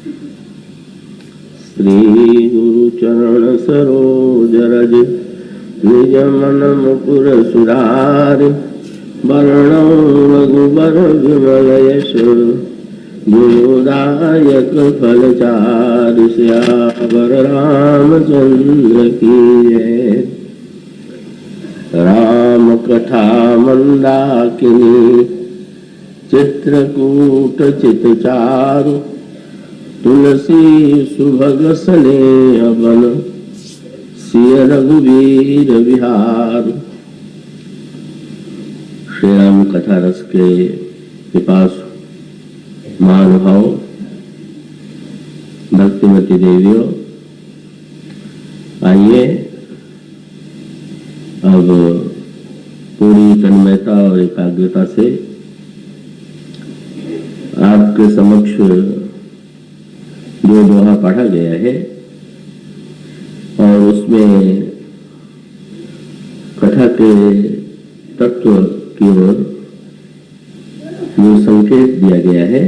श्री गुरु चरण सरोज रज निज मन मुकुर सुधारि वरणो रघुबर विमल यश गुरुदायक फलचारि सियावर रामचंद्र की जय। राम कथा मंदाकिनी चित्रकूट चितचारु तुलसी सुभग स्नेह बन सिय रघुवीर विहार। श्री राम कथा रस के पिपासु महानुभाव भक्तिमती देवियों, आइए अब पूरी तन्मयता और एकाग्रता से आपके समक्ष जो दोहा पढ़ा गया है और उसमें कथा के तत्व की ओर जो संकेत दिया गया है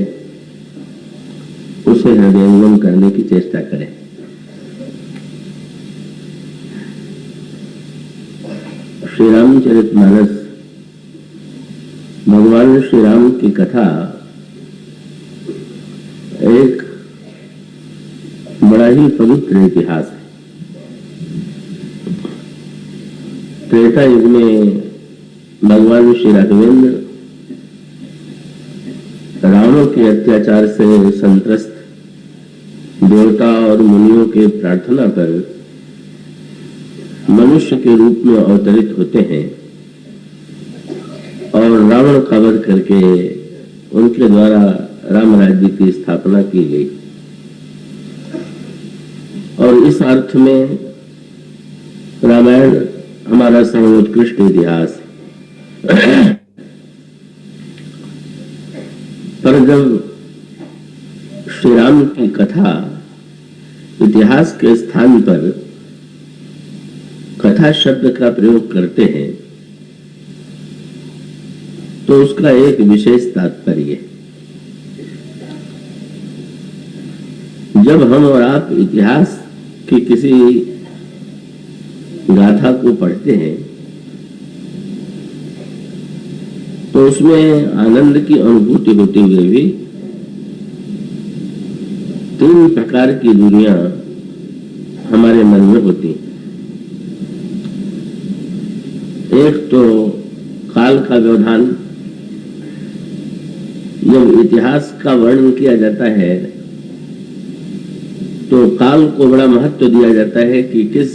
उसे हृदयंगम करने की चेष्टा करें। श्री रामचरितमानस भगवान श्री राम की कथा एक बड़ा ही पवित्र इतिहास है। त्रेता युग में भगवान श्री राघवेंद्र रावण के अत्याचार से संत्रस्त देवता और मुनियों के प्रार्थना पर मनुष्य के रूप में अवतरित होते हैं और रावण का वध करके उनके द्वारा राम राज्य की स्थापना की गई। और इस अर्थ में रामायण हमारा सर्वोत्कृष्ट इतिहास है। पर जब श्री राम की कथा इतिहास के स्थान पर कथा शब्द का प्रयोग करते हैं तो उसका एक विशेष तात्पर्य है। जब हम और आप इतिहास की किसी गाथा को पढ़ते हैं तो उसमें आनंद की अनुभूति होते हुए भी तीन प्रकार की दूरियां हमारे मन में होती हैं। एक तो काल का व्यवधान, जब इतिहास का वर्णन किया जाता है तो काल को बड़ा महत्व दिया जाता है कि किस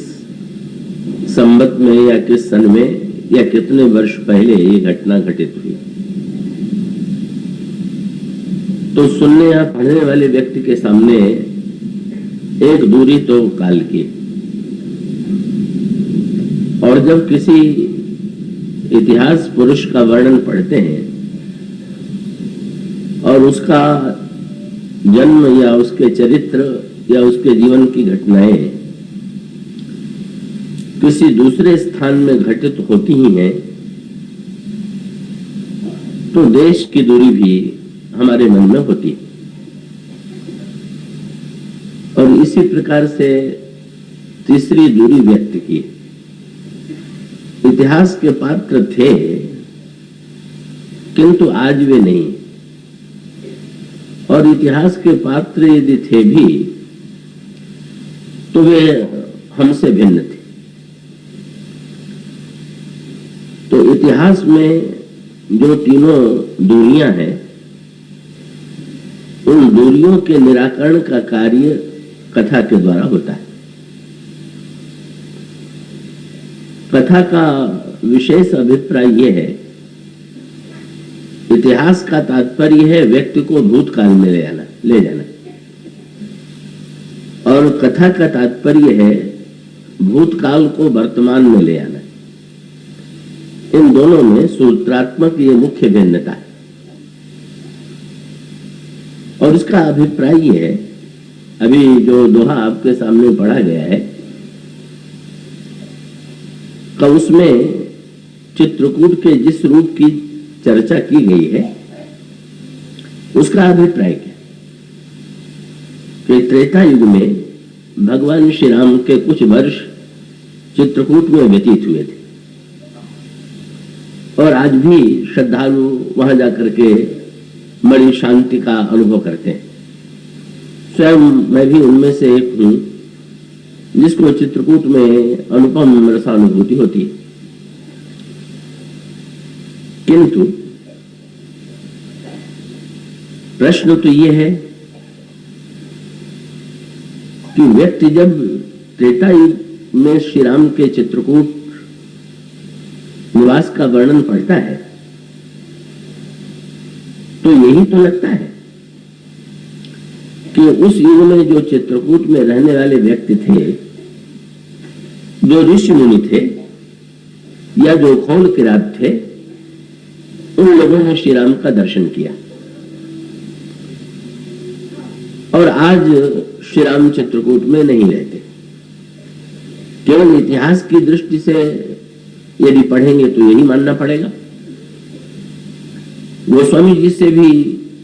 संवत में या किस सन में या कितने वर्ष पहले ये घटना घटित हुई। तो सुनने या पढ़ने वाले व्यक्ति के सामने एक दूरी तो काल की, और जब किसी इतिहास पुरुष का वर्णन पढ़ते हैं और उसका जन्म या उसके चरित्र या उसके जीवन की घटनाएं किसी दूसरे स्थान में घटित होती ही हैं तो देश की दूरी भी हमारे मन में होती है। और इसी प्रकार से तीसरी दूरी व्यक्त की। इतिहास के पात्र थे किंतु आज वे नहीं, और इतिहास के पात्र यदि थे भी तो वे हमसे भिन्न थे। तो इतिहास में जो तीनों दूरियां हैं उन दूरियों के निराकरण का कार्य कथा के द्वारा होता है। कथा का विशेष अभिप्राय यह है, इतिहास का तात्पर्य है व्यक्ति को भूतकाल में ले जाना, और कथा का तात्पर्य है भूतकाल को वर्तमान में ले आना। इन दोनों में सूत्रात्मक ये मुख्य भिन्नता है। और इसका अभिप्राय ये है, अभी जो दोहा आपके सामने पढ़ा गया है का उसमें चित्रकूट के जिस रूप की चर्चा की गई है उसका अभिप्राय क्या? कि त्रेता युग में भगवान श्री राम के कुछ वर्ष चित्रकूट में व्यतीत हुए थे और आज भी श्रद्धालु वहां जाकर के बड़ी शांति का अनुभव करते हैं। स्वयं मैं भी उनमें से एक हूं जिसको चित्रकूट में अनुपम रसानुभूति होती है। किंतु प्रश्न तो ये है कि व्यक्ति जब त्रेता युग में श्री राम के चित्रकूट निवास का वर्णन पढ़ता है तो यही तो लगता है कि उस युग में जो चित्रकूट में रहने वाले व्यक्ति थे, जो ऋषि मुनि थे या जो खौल किरात थे, उन लोगों ने श्री राम का दर्शन किया। और आज श्री राम चित्रकूट में नहीं रहते। केवल इतिहास की दृष्टि से यदि पढ़ेंगे तो यही मानना पड़ेगा। गोस्वामी जी से भी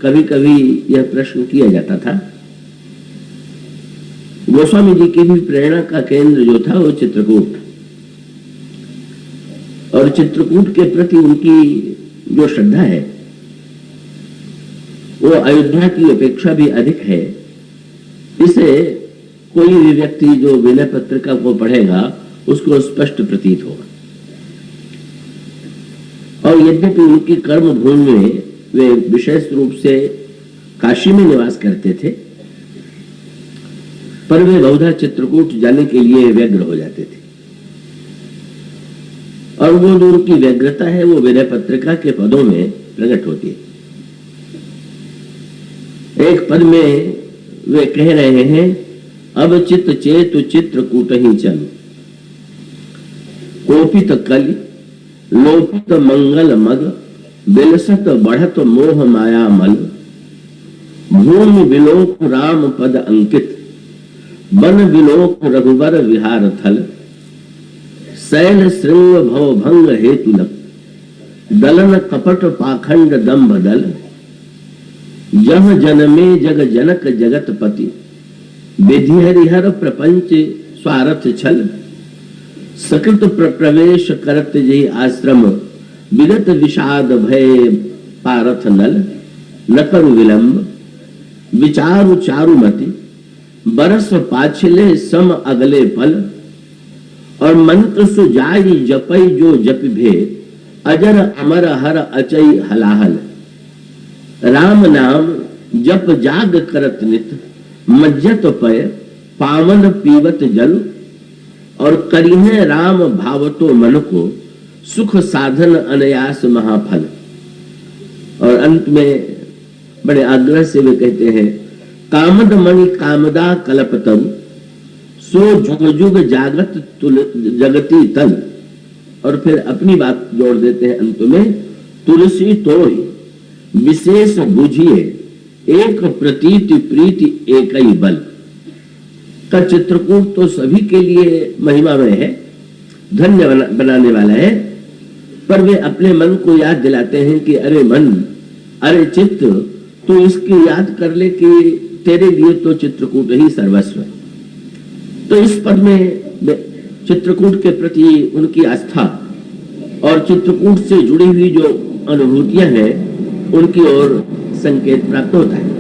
कभी कभी यह प्रश्न किया जाता था। गोस्वामी जी की भी प्रेरणा का केंद्र जो था वो चित्रकूट, और चित्रकूट के प्रति उनकी जो श्रद्धा है वो अयोध्या की अपेक्षा भी अधिक है। इसे कोई भी व्यक्ति जो विनय पत्रिका को पढ़ेगा उसको स्पष्ट प्रतीत होगा। और यद्यपि उनकी कर्म भूमि में वे विशेष रूप से काशी में निवास करते थे, पर वे बहुधा चित्रकूट जाने के लिए व्यग्र हो जाते थे। और वो जो उनकी व्यग्रता है वो विनय पत्रिका के पदों में प्रकट होती है। एक पद में वे कह रहे हैं, अब चित्त चेतु चित्रकूट ही चल, कोपित कलि लोपित मंगल मग, बिलसत बढ़त मोह माया मल, भूमि विलोक राम पद अंकित, वन विलोक रघुबर विहार थल, शैल श्रृंग भव भंग हेतुलक, दलन कपट पाखंड दंभ दल, जह जनमे जग जनक जगत पति, विधि हरिहर प्रपंच स्वार्थ छल, सकृत प्रवेश करत जहि आश्रम, विगत विषाद भय पारथ नल, न करु विलंब विचारु चारुमति, बरस पाछले सम अगले पल, और मंत्र सुजाई जपई जो जप भे, अजर अमर हर अचई हलाहल, राम नाम जप जाग करत नित, मज्जत पय पावन पीवत जल, और करिहे राम भावतो मन को, सुख साधन अनयास महाफल। और अंत में बड़े आग्रह से वे कहते हैं, कामद मणि कामदा कल्पतम, सो जुग जुग जागत जगती तल। और फिर अपनी बात जोड़ देते हैं अंत में, तुलसी तोय विशेष बुझिए, एक प्रतीति प्रीति एक ही बल। का चित्रकूट तो सभी के लिए महिमामय है, धन्य बनाने वाला है, पर वे अपने मन को याद दिलाते हैं कि अरे मन, अरे चित्त, तू इसकी याद कर ले कि तेरे लिए तो चित्रकूट ही सर्वस्व है। तो इस पद में चित्रकूट के प्रति उनकी आस्था और चित्रकूट से जुड़ी हुई जो अनुभूतियां हैं उनकी ओर संकेत प्राप्त होता है।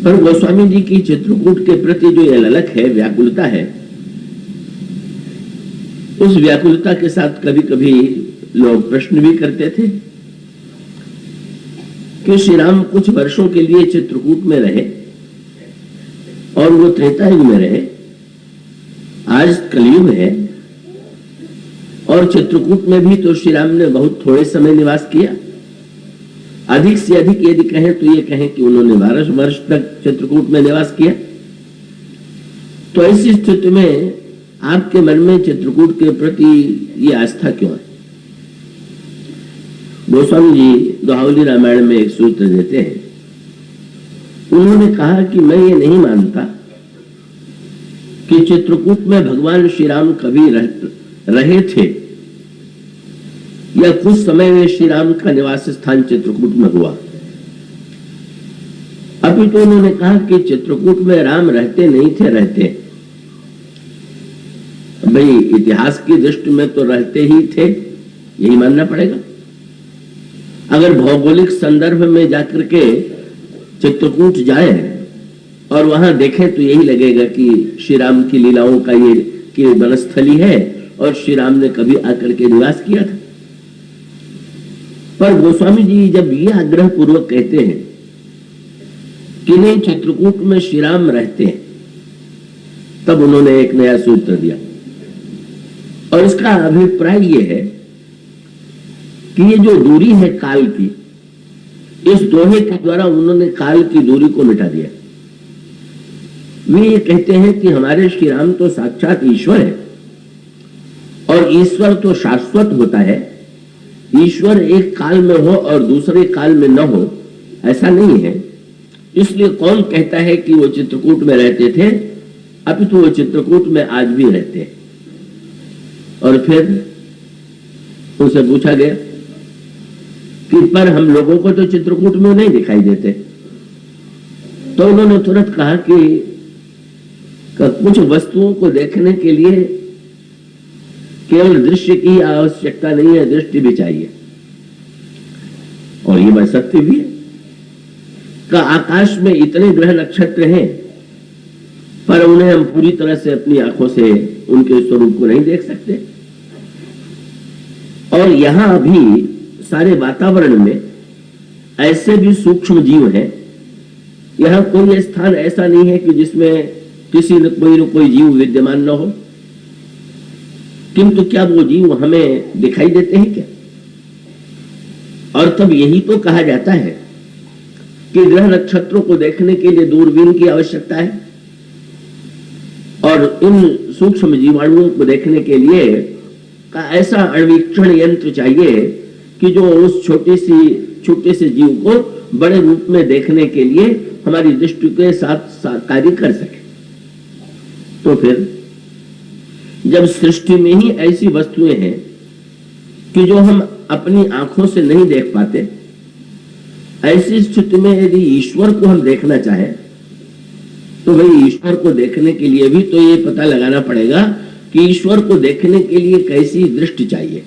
पर गोस्वामी जी की चित्रकूट के प्रति जो यह ललक है, व्याकुलता है, उस व्याकुलता के साथ कभी कभी लोग प्रश्न भी करते थे कि श्री राम कुछ वर्षों के लिए चित्रकूट में रहे और वो त्रेता युग में रहे, आज कलयुग है, और चित्रकूट में भी तो श्री राम ने बहुत थोड़े समय निवास किया। अधिक से अधिक यदि कहें तो ये कहें कि उन्होंने 12 वर्ष तक चित्रकूट में निवास किया। तो ऐसी स्थिति में आपके मन में चित्रकूट के प्रति ये आस्था क्यों है? गोस्वामी जी दोहावली रामायण में एक सूत्र देते हैं। उन्होंने कहा कि मैं ये नहीं मानता कि चित्रकूट में भगवान श्री राम कभी रहे थे या कुछ समय में श्री राम का निवास स्थान चित्रकूट में हुआ। अभी तो उन्होंने कहा कि चित्रकूट में राम रहते नहीं थे, रहते। भाई इतिहास की दृष्टि में तो रहते ही थे, यही मानना पड़ेगा। अगर भौगोलिक संदर्भ में जाकर के चित्रकूट जाए और वहां देखें तो यही लगेगा कि श्री राम की लीलाओं का ये की वनस्थली है और श्री राम ने कभी आकर के निवास किया था। पर गोस्वामी जी जब ये आग्रह पूर्वक कहते हैं कि नहीं चित्रकूट में श्री राम रहते हैं, तब उन्होंने एक नया सूत्र दिया और इसका अभिप्राय ये है कि ये जो दूरी है काल की, इस दोहे के द्वारा उन्होंने काल की दूरी को मिटा दिया। वे ये कहते हैं कि हमारे श्री राम तो साक्षात ईश्वर है और ईश्वर तो शाश्वत होता है। ईश्वर एक काल में हो और दूसरे काल में न हो, ऐसा नहीं है। इसलिए कौन कहता है कि वो चित्रकूट में रहते थे, अपितु वो चित्रकूट में आज भी रहते हैं। और फिर उनसे पूछा गया कि पर हम लोगों को तो चित्रकूट में नहीं दिखाई देते। तो उन्होंने तुरंत कहा कि कुछ वस्तुओं को देखने के लिए केवल दृश्य की आवश्यकता नहीं है, दृष्टि भी चाहिए। और ये बात सत्य भी है का आकाश में इतने ग्रह नक्षत्र हैं, पर उन्हें हम पूरी तरह से अपनी आंखों से उनके स्वरूप को नहीं देख सकते। और यहां भी सारे वातावरण में ऐसे भी सूक्ष्म जीव हैं। यहां कोई स्थान ऐसा नहीं है कि जिसमें किसी न कोई जीव विद्यमान न हो, किंतु क्या वो जीव हमें दिखाई देते हैं क्या? और तब यही तो कहा जाता है कि ग्रह नक्षत्रों को देखने के लिए दूरबीन की आवश्यकता है और इन सूक्ष्म जीवाणुओं को देखने के लिए का ऐसा अणुवीक्षण यंत्र चाहिए कि जो उस छोटे से जीव को बड़े रूप में देखने के लिए हमारी दृष्टि के साथ कार्य कर सके। तो फिर जब सृष्टि में ही ऐसी वस्तुएं हैं कि जो हम अपनी आंखों से नहीं देख पाते, ऐसी स्थिति में यदि ईश्वर को हम देखना चाहें तो भाई ईश्वर को देखने के लिए भी तो ये पता लगाना पड़ेगा कि ईश्वर को देखने के लिए कैसी दृष्टि चाहिए।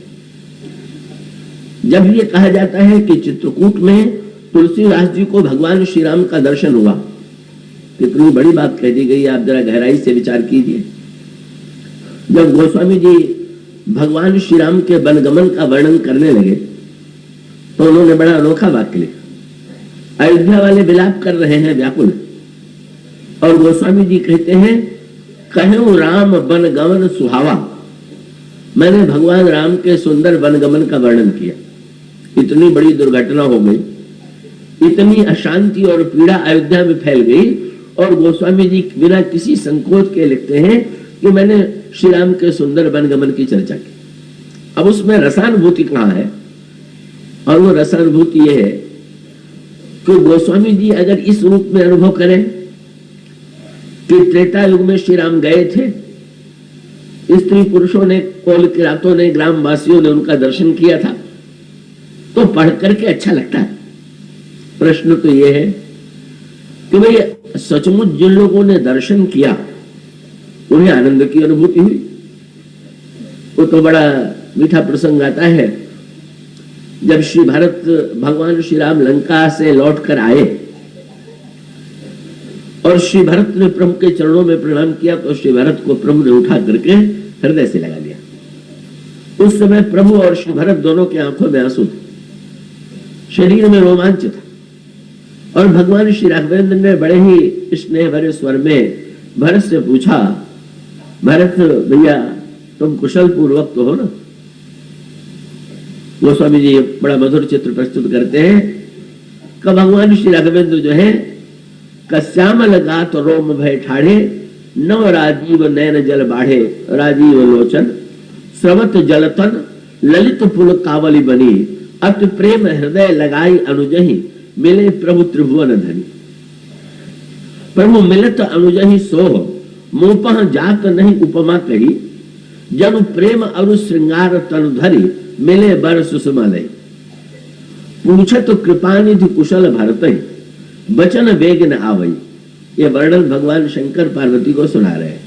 जब ये कहा जाता है कि चित्रकूट में तुलसीदास जी को भगवान श्री राम का दर्शन हुआ, कितनी बड़ी बात कह दी गई, आप जरा गहराई से विचार कीजिए। जब गोस्वामी जी भगवान श्री राम के वनगमन का वर्णन करने लगे तो उन्होंने बड़ा अनोखा वाक्य लिखा। अयोध्या वाले विलाप कर रहे हैं व्याकुल, और गोस्वामी जी कहते हैं कहूं राम वनगमन सुहावा, मैंने भगवान राम के सुंदर वनगमन का वर्णन किया। इतनी बड़ी दुर्घटना हो गई, इतनी अशांति और पीड़ा अयोध्या में फैल गई, और गोस्वामी जी बिना किसी संकोच के लिखते हैं कि मैंने श्री राम के सुंदर वनगमन की चर्चा की। अब उसमें रसानुभूति कहां है? और वो रसानुभूति ये है कि गोस्वामी जी अगर इस रूप में अनुभव करें कि त्रेता युग में श्री राम गए थे, स्त्री पुरुषों ने, कोल किरातों ने, ग्रामवासियों ने उनका दर्शन किया था, तो पढ़ करके अच्छा लगता है। प्रश्न तो यह है कि भाई सचमुच जिन लोगों ने दर्शन किया उन्हें आनंद की अनुभूति हुई। वो तो बड़ा मीठा प्रसंग आता है जब श्री भरत भगवान श्री राम लंका से लौट कर आए और श्री भरत ने प्रभु के चरणों में प्रणाम किया, तो श्री भरत को प्रभु ने उठा करके हृदय से लगा लिया। उस समय प्रभु और श्री भरत दोनों की आंखों में आंसू थे, शरीर में रोमांच था, और भगवान श्री राघवेंद्र ने बड़े ही स्नेह भरे स्वर में भरत से पूछा, भरत भैया तुम कुशल पूर्वक तो हो ना? गोस्वामी जी बड़ा मधुर चित्र प्रस्तुत करते हैं कि भगवान श्री राघवेंद्र जो है कश्यामल गात रोम भय ठाढ़े, नव राजीव नैन जल बाढ़े, राजीव लोचन स्रवत जलतन ललित पुल कावली बनी, अति प्रेम हृदय लगाई अनुजहि, मिले प्रभु त्रिभुवन धनी। प्रभु मिलत अनुजहि सोह, मोपह जात नहीं उपमा कही, जनु प्रेम अरु श्रृंगार तनु धरी, मिले बर सुषमा लई। पूछत कृपानिधि कुशल भरत, बचन वेग न आवई। ये वर्णन भगवान शंकर पार्वती को सुना रहे हैं।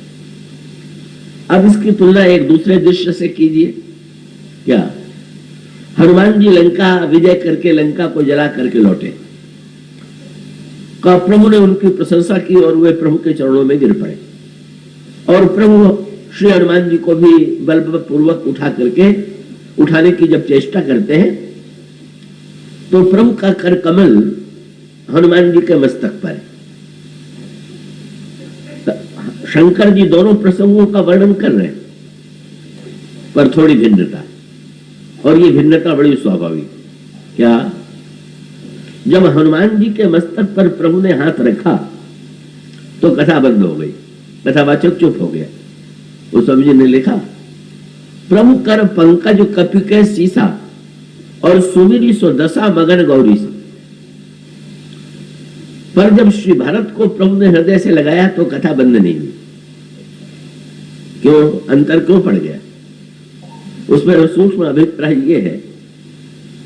अब इसकी तुलना एक दूसरे दृश्य से कीजिए। क्या हनुमान जी लंका विजय करके लंका को जला करके लौटे, का प्रभु ने उनकी प्रशंसा की और वे प्रभु के चरणों में गिर पड़े, और प्रभु श्री हनुमान जी को भी बलपूर्वक उठाने की जब चेष्टा करते हैं तो प्रभु का कर कमल हनुमान जी के मस्तक पर है। शंकर जी दोनों प्रसंगों का वर्णन कर रहे हैं, पर थोड़ी भिन्नता, और ये भिन्नता बड़ी स्वाभाविक। क्या जब हनुमान जी के मस्तक पर प्रभु ने हाथ रखा तो कथा बंद हो गई, कथावाचक चुप हो गया। उस स्वामी जी ने लिखा, प्रभु कर पंकज कपि के सीसा, और सुमिरी सो दशा मगन गौरी से। पर जब श्री भरत को प्रभु ने हृदय से लगाया तो कथा बंद नहीं हुई। क्यों? अंतर क्यों पड़ गया? उसमें सूक्ष्म अभिप्राय ये है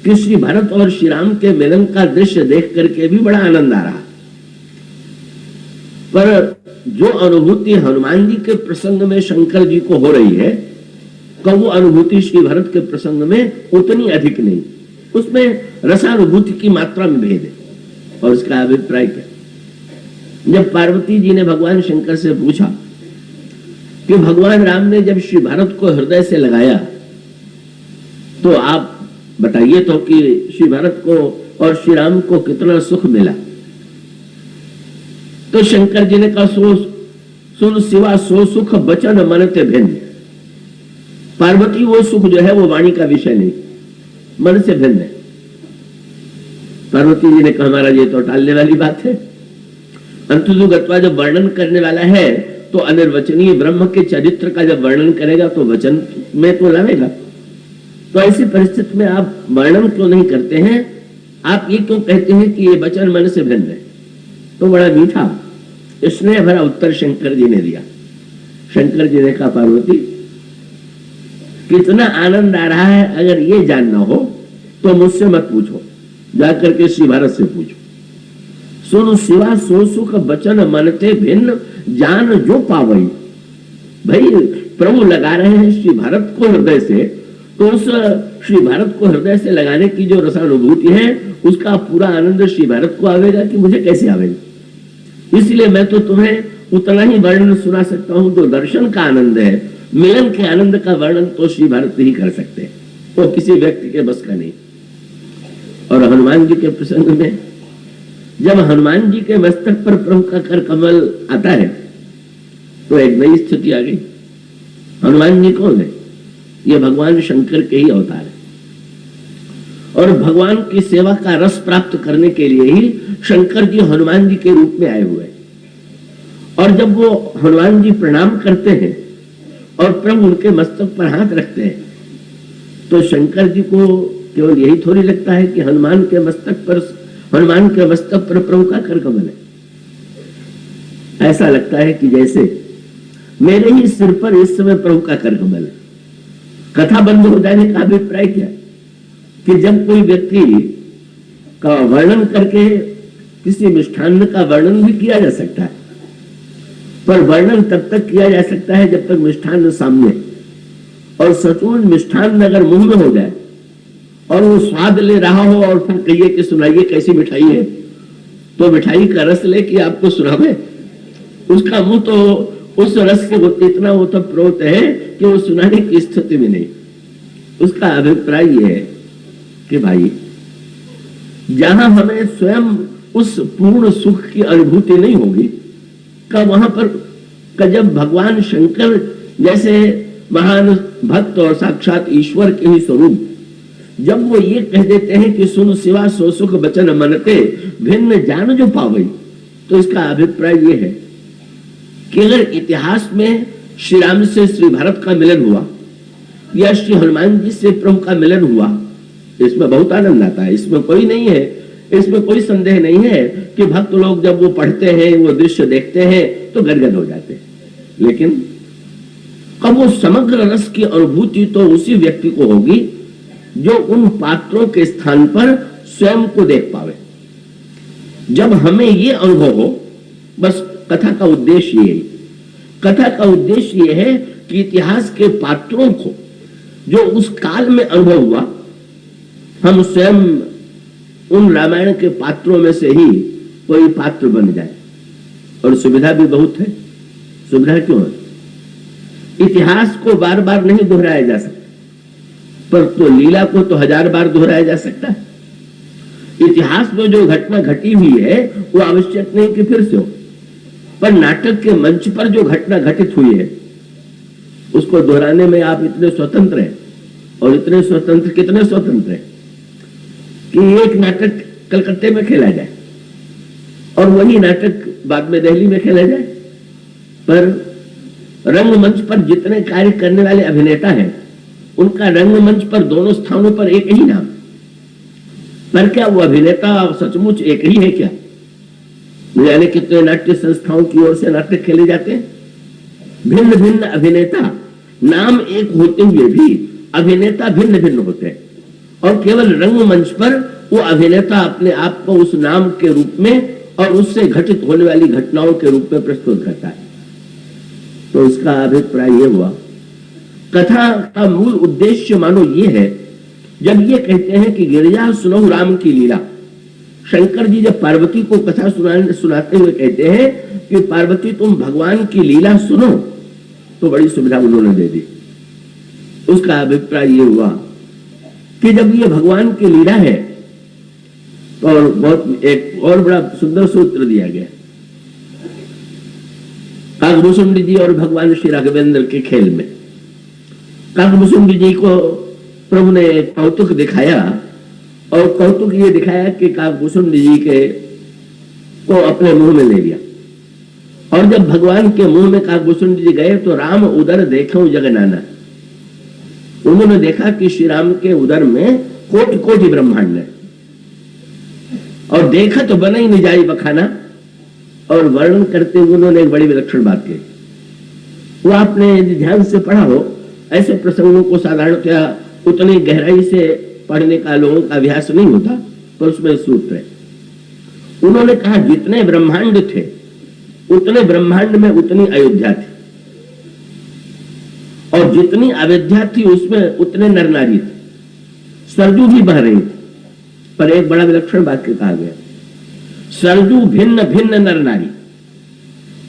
कि श्री भरत और श्री राम के मिलन का दृश्य देख करके भी बड़ा आनंद आ रहा, पर जो अनुभूति हनुमान जी के प्रसंग में शंकर जी को हो रही है, का वो अनुभूति श्री भरत के प्रसंग में उतनी अधिक नहीं। उसमें रसानुभूति की मात्रा में भेद है। और उसका अभिप्राय क्या? जब पार्वती जी ने भगवान शंकर से पूछा कि भगवान राम ने जब श्री भरत को हृदय से लगाया तो आप बताइए तो कि श्री भरत को और श्री राम को कितना सुख मिला। तो शंकर जी ने कहा, सुन शिवा सो सुख बचन मनते भिन्न। पार्वती वो सुख जो है वो वाणी का विषय नहीं, मन से भिन्न है। पार्वती जी ने कहा, महाराज ये तो टालने वाली बात है। अंततु गत्वा जब वर्णन करने वाला है तो अनिर्वचनीय ब्रह्म के चरित्र का जब वर्णन करेगा तो वचन में तो लावेगा। तो ऐसी परिस्थिति में आप वर्णन क्यों नहीं करते हैं? आप ये क्यों कहते हैं कि ये वचन मन से भिन्न है? तो बड़ा मीठा स्नेह भरा उत्तर शंकर जी ने दिया। शंकर जी ने कहा, पार्वती कितना आनंद आ रहा है, अगर ये जानना हो तो मुझसे मत पूछो, जाकर के श्री भरत से पूछो। सुन शिवा सो सुख बचन मनते भिन्न, जान जो पावई। भाई प्रभु लगा रहे हैं श्री भरत को हृदय से, तो उस श्री भरत को हृदय से लगाने की जो रसानुभूति है उसका पूरा आनंद श्री भरत को आवेगा कि मुझे कैसे आवेगा। इसलिए मैं तो तुम्हें उतना ही वर्णन सुना सकता हूं जो दर्शन का आनंद है। मिलन के आनंद का वर्णन तो श्री भरत ही कर सकते हैं, वो किसी व्यक्ति के बस का नहीं। और हनुमान जी के प्रसंग में जब हनुमान जी के मस्तक पर प्रभु का कर कमल आता है तो एक नई स्थिति आ गई। हनुमान जी कौन है? ये भगवान शंकर के ही अवतार है, और भगवान की सेवा का रस प्राप्त करने के लिए ही शंकर जी हनुमान जी के रूप में आए हुए हैं। और जब वो हनुमान जी प्रणाम करते हैं और प्रभु उनके मस्तक पर हाथ रखते हैं तो शंकर जी को केवल यही थोड़ी लगता है कि हनुमान के मस्तक पर प्रभु का कर कमल है। ऐसा लगता है कि जैसे मेरे ही सिर पर इस समय प्रभु का कर कमल है। कथा बंद हो जाने का अभिप्राय क्या कि जब कोई व्यक्ति का वर्णन करके किसी मिष्ठान्न का वर्णन भी किया जा सकता है, पर वर्णन तब तक किया जा सकता है जब तक मिष्ठान्न सामने, और सचमुच मिष्ठान्न अगर मुंह में हो जाए और वो स्वाद ले रहा हो और फिर कहिए कि सुनाइए कैसी मिठाई है, तो मिठाई का रस लेके आपको सुनावे, उसका मुंह तो उस रस से इतना वो तो प्रोत है कि वो सुनाने की स्थिति में नहीं। उसका अभिप्राय यह है कि भाई जहां हमें स्वयं उस पूर्ण सुख की अनुभूति नहीं होगी, का वहां पर जब भगवान शंकर जैसे महान भक्त और साक्षात ईश्वर के ही स्वरूप जब वो ये कह देते हैं कि सुन शिवा सो सुख बचन मनते भिन्न जान जो पावई, तो इसका अभिप्राय ये है कि अगर इतिहास में श्री राम से श्री भरत का मिलन हुआ या श्री हनुमान जी से प्रभु का मिलन हुआ, इसमें बहुत आनंद आता है। इसमें कोई नहीं है, इसमें कोई संदेह नहीं है कि भक्त लोग जब वो पढ़ते हैं, वो दृश्य देखते हैं तो गदगद हो जाते हैं। लेकिन कब वो समग्र रस की अनुभूति तो उसी व्यक्ति को होगी जो उन पात्रों के स्थान पर स्वयं को देख पावे। जब हमें ये अनुभव हो, बस कथा का उद्देश्य यही, कथा का उद्देश्य यह है कि इतिहास के पात्रों को जो उस काल में अनुभव हुआ, हम स्वयं उन रामायण के पात्रों में से ही कोई पात्र बन जाए। और सुविधा भी बहुत है। सुविधा क्यों है? इतिहास को बार बार नहीं दोहराया जा सकता, पर तो लीला को तो 1000 बार दोहराया जा सकता है। इतिहास में जो घटना घटी हुई है वो आवश्यक नहीं कि फिर से हो, पर नाटक के मंच पर जो घटना घटित हुई है उसको दोहराने में आप इतने स्वतंत्र हैं। और इतने स्वतंत्र, कितने स्वतंत्र हैं कि एक नाटक कलकत्ते में खेला जाए और वही नाटक बाद में दिल्ली में खेला जाए, पर रंगमंच पर जितने कार्य करने वाले अभिनेता हैं उनका रंगमंच पर दोनों स्थानों पर एक ही नाम, पर क्या वो अभिनेता सचमुच एक ही है क्या? यानी कितने नाट्य संस्थाओं की ओर से नाटक खेले जाते हैं, भिन्न भिन्न अभिनेता, नाम एक होते हुए भी अभिनेता भिन्न भिन्न होते हैं, और केवल रंगमंच पर वो अभिनेता अपने आप को उस नाम के रूप में और उससे घटित होने वाली घटनाओं के रूप में प्रस्तुत करता है। तो इसका अभिप्राय यह हुआ, कथा का मूल उद्देश्य मानो ये है, जब ये कहते हैं कि गिरिजा सुनो राम की लीला, शंकर जी जब पार्वती को कथा सुनाते हुए कहते हैं कि पार्वती तुम भगवान की लीला सुनो, तो बड़ी सुविधा उन्होंने दे दी। उसका अभिप्राय ये हुआ कि जब ये भगवान की लीला है, और बहुत एक और बड़ा सुंदर सूत्र दिया गया, काकभूषुंडी जी और भगवान श्री राघवेंद्र के खेल में काकभूषुंडी जी को प्रभु ने कौतुक दिखाया, और कौतुक ये दिखाया कि काकभूषुंडी जी के को अपने मुंह में ले लिया। और जब भगवान के मुंह में काकभूषुंडी जी गए तो राम उदर देखो जगनाना, उन्होंने देखा कि श्री राम के उदर में कोटि कोटि ब्रह्मांड है, और देखा तो बना ही नहीं जाए बखाना। और वर्णन करते हुए उन्होंने एक बड़ी विलक्षण बात कही, वो आपने ध्यान से पढ़ा हो, ऐसे प्रसंगों को साधारणतया उतनी गहराई से पढ़ने का लोगों का अभ्यास नहीं होता, पर उसमें सूत्र है। उन्होंने कहा जितने ब्रह्मांड थे उतने ब्रह्मांड में उतनी अयोध्या थी, और जितनी अयोध्या थी उसमें उतने नर नारी थे। सरजू भी बह रही थी, पर एक बड़ा विलक्षण वाक्य कहा गया, सरजू भिन्न भिन्न नर नारी,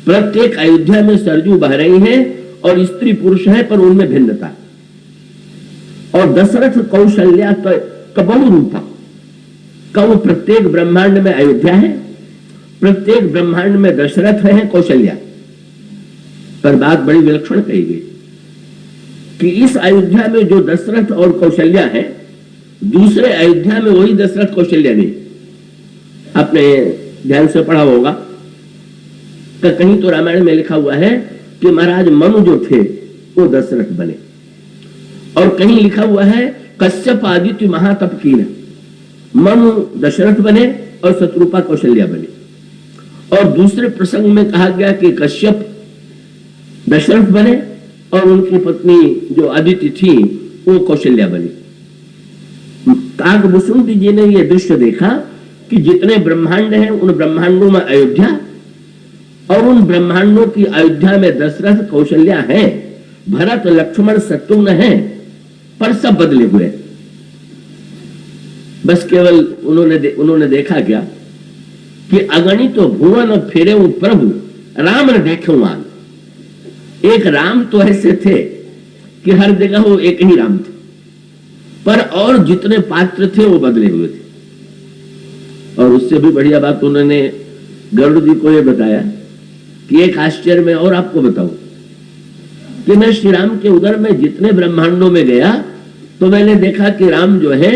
प्रत्येक अयोध्या में सरजू बह रही हैं और स्त्री पुरुष है, पर उनमें भिन्नता। और दशरथ कौशल्या का बहुरूपा, कौ प्रत्येक ब्रह्मांड में अयोध्या है, प्रत्येक ब्रह्मांड में दशरथ है कौशल्या। पर बात बड़ी विलक्षण कही गई कि इस अयोध्या में जो दशरथ और कौशल्या है, दूसरे अयोध्या में वही दशरथ कौशल्या नहीं। आपने ध्यान से पढ़ा होगा कि कहीं तो रामायण में लिखा हुआ है कि महाराज मनु जो थे वो दशरथ बने, और कहीं लिखा हुआ है कश्यप आदित्य महातप कीन, मनु दशरथ बने और शत्रुपा कौशल्या बने। और दूसरे प्रसंग में कहा गया कि कश्यप दशरथ बने और उनकी पत्नी जो आदित्य थी वो कौशल्या बनी। काकभूषुंडी जी ने यह दृश्य देखा कि जितने ब्रह्मांड हैं उन ब्रह्मांडों में अयोध्या, और उन ब्रह्मांडों की अयोध्या में दशरथ कौशल्या है, भरत लक्ष्मण शत्रुघ्न है, पर सब बदले हुए। बस केवल उन्होंने देखा क्या कि अगणित तो भुवन फिरे प्रभु राम न देखे आन। एक राम तो ऐसे थे कि हर जगह वो एक ही राम थे, पर और जितने पात्र थे वो बदले हुए थे। और उससे भी बढ़िया बात उन्होंने गरुड़ जी को ये बताया कि एक आश्चर्य में और आपको बताऊं कि मैं श्री राम के उदर में जितने ब्रह्मांडों में गया तो मैंने देखा कि राम जो है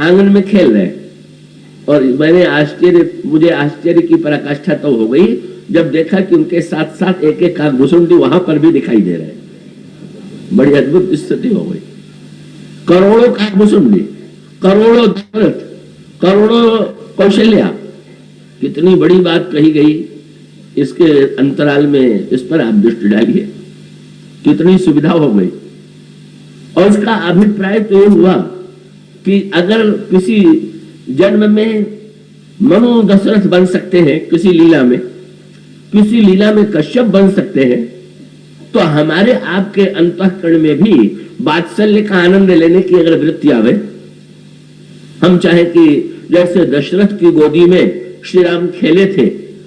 आंगन में खेल रहे, और मुझे आश्चर्य की पराकाष्ठा तो हो गई जब देखा कि उनके साथ साथ एक एक काकभूषुंडी वहां पर भी दिखाई दे रहे। बड़ी अद्भुत स्थिति हो गई। करोड़ों काकभूषुंडी, करोड़ों दशरथ, करोड़ों कौशल्या, कितनी बड़ी बात कही गई इसके अंतराल में इस पर आप दृष्टि डालिए, कितनी सुविधा हो गई। और उसका अभिप्राय तो ये हुआ कि अगर किसी जन्म में मनु दशरथ बन सकते हैं, किसी लीला में कश्यप बन सकते हैं, तो हमारे आपके अंतःकरण में भी वात्सल्य का आनंद लेने की अगर वृत्ति आवे, हम चाहे कि जैसे दशरथ की गोदी में श्री राम खेले थे,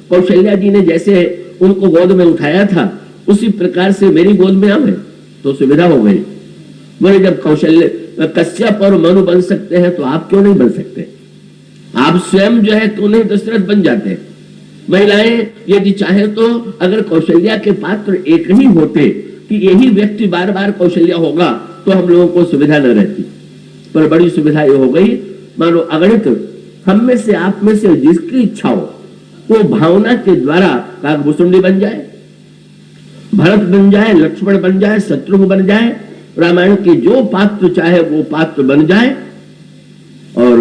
कौशल्या जी ने जैसे उनको गोद में उठाया था, उसी प्रकार से मेरी गोद में आवे तो सुविधा हो गई। बोले जब कश्यप और मनु बन सकते हैं तो आप क्यों नहीं बन सकते? आप स्वयं जो है क्यों नहीं दशरथ बन जाते? महिलाएं यदि चाहे तो अगर कौशल्या के पात्र एक ही होते कि यही व्यक्ति बार बार कौशल्या होगा तो हम लोगों को सुविधा न रहती, पर बड़ी सुविधा ये हो गई, मानो अगणित हम में से आप में से जिसकी इच्छा हो वो भावना के द्वारा काकभूषुंडी बन जाए, भरत बन जाए, लक्ष्मण बन जाए, शत्रुघ्न बन जाए, रामायण के जो पात्र चाहे वो पात्र बन जाए। और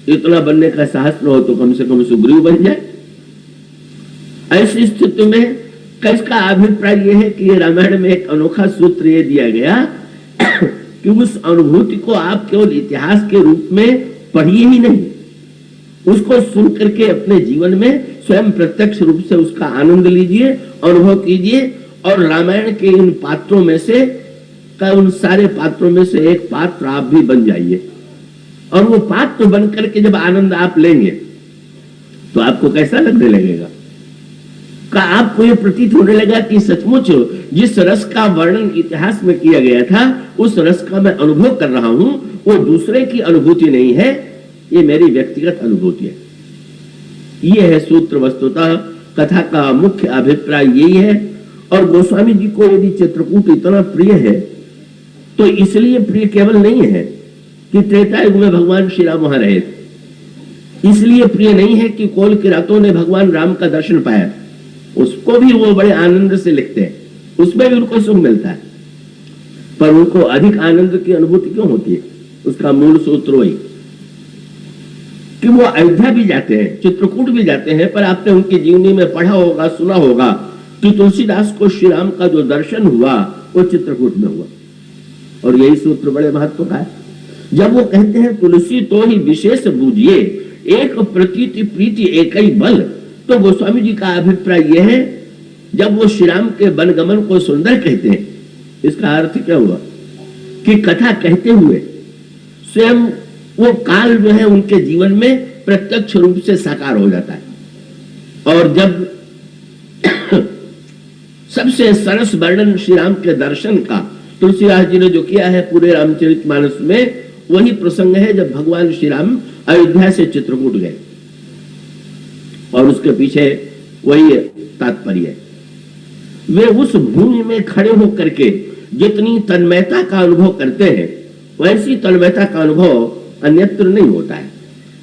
इतना बनने का साहस न हो तो कम से कम सुग्रीव बन जाए। ऐसी स्थिति में किसका अभिप्राय यह है कि ये रामायण में एक अनोखा सूत्र ये दिया गया कि उस अनुभूति को आप केवल इतिहास के रूप में पढ़िए ही नहीं, उसको सुन करके अपने जीवन में स्वयं प्रत्यक्ष रूप से उसका आनंद लीजिए, अनुभव कीजिए। और रामायण के इन पात्रों में से उन सारे पात्रों में से एक पात्र आप भी बन जाइए। और वो पात्र बन करके जब आनंद आप लेंगे तो आपको कैसा लगने लगेगा? का आपको ये प्रतीत होने लगा कि सचमुच जिस रस का वर्णन इतिहास में किया गया था उस रस का मैं अनुभव कर रहा हूं, वो दूसरे की अनुभूति नहीं है, ये मेरी व्यक्तिगत अनुभूति है। ये है सूत्र, वस्तुतः कथा का मुख्य अभिप्राय यही है। और गोस्वामी जी को यदि चित्रकूट इतना प्रिय है तो इसलिए प्रिय केवल नहीं है कि त्रेता युग में भगवान श्री राम वहां रहे, इसलिए प्रिय नहीं है कि कोल की रातों ने भगवान राम का दर्शन पाया, उसको भी वो बड़े आनंद से लिखते हैं, उसमें भी उनको सुख मिलता है, पर उनको अधिक आनंद की अनुभूति क्यों होती है? उसका मूल सूत्र वही कि वो अयोध्या भी जाते हैं, चित्रकूट भी जाते हैं, पर आपने उनकी जीवनी में पढ़ा होगा, सुना होगा कि तुलसीदास को श्री राम का जो दर्शन हुआ वो चित्रकूट में हुआ। और यही सूत्र बड़े महत्व का है। जब वो कहते हैं तुलसी तो ही विशेष बूझिए, एक प्रतीति प्रीति एक ही बल, तो गोस्वामी जी का अभिप्राय यह है जब वो श्री राम के वनगमन को सुंदर कहते हैं, इसका अर्थ क्या हुआ कि कथा कहते हुए स्वयं वो काल जो है उनके जीवन में प्रत्यक्ष रूप से साकार हो जाता है। और जब सबसे सरस वर्णन श्री राम के दर्शन का तुलसीदास जी ने जो किया है पूरे रामचरितमानस में, वही प्रसंग है जब भगवान श्री राम अयोध्या से चित्रकूट गए। और उसके पीछे वही तात्पर्य है, वे उस भूमि में खड़े होकर के जितनी तन्मयता का अनुभव करते हैं वैसी तन्मयता का अनुभव अन्यत्र नहीं होता है।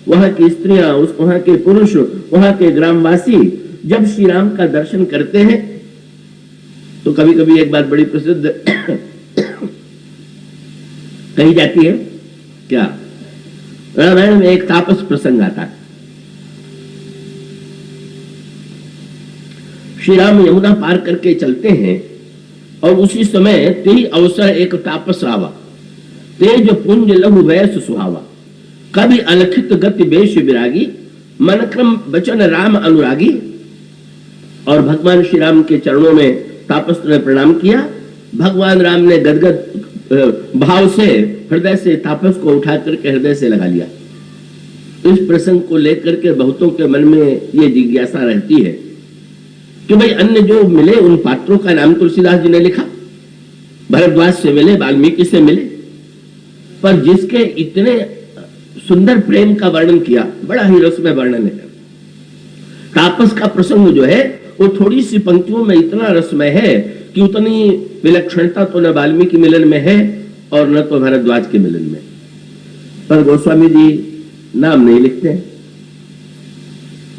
वहां की स्त्रियां, वहां के पुरुष, वहां के ग्रामवासी जब श्री राम का दर्शन करते हैं तो कभी कभी एक बात बड़ी प्रसिद्ध कही जाती है, क्या रामायण में एक तापस प्रसंग आता है। श्री राम यमुना पार करके चलते हैं और उसी समय तेई अवसर एक तापस आवा, तेज पुंज लघु वैस सुहावा, कभी अलखित गति बेश विरागी, मन क्रम वचन राम अनुरागी। और भगवान श्री राम के चरणों में तापस ने प्रणाम किया। भगवान राम ने गदगद भाव से हृदय से तापस को उठा करके हृदय से लगा लिया। इस प्रसंग को लेकर के बहुतों के मन में ये जिज्ञासा रहती है कि भाई अन्य जो मिले उन पात्रों का नाम तुलसीदास जी ने लिखा, भरद्वाज से मिले, वाल्मीकि से मिले, पर जिसके इतने सुंदर प्रेम का वर्णन किया, बड़ा ही रसमय वर्णन है। तापस का प्रसंग जो है वो थोड़ी सी पंक्तियों में इतना रसमय है कि उतनी विलक्षणता तो न वाल्मीकि मिलन में है और न तो भरद्वाज के मिलन में। पर गोस्वामी जी नाम नहीं लिखते हैं।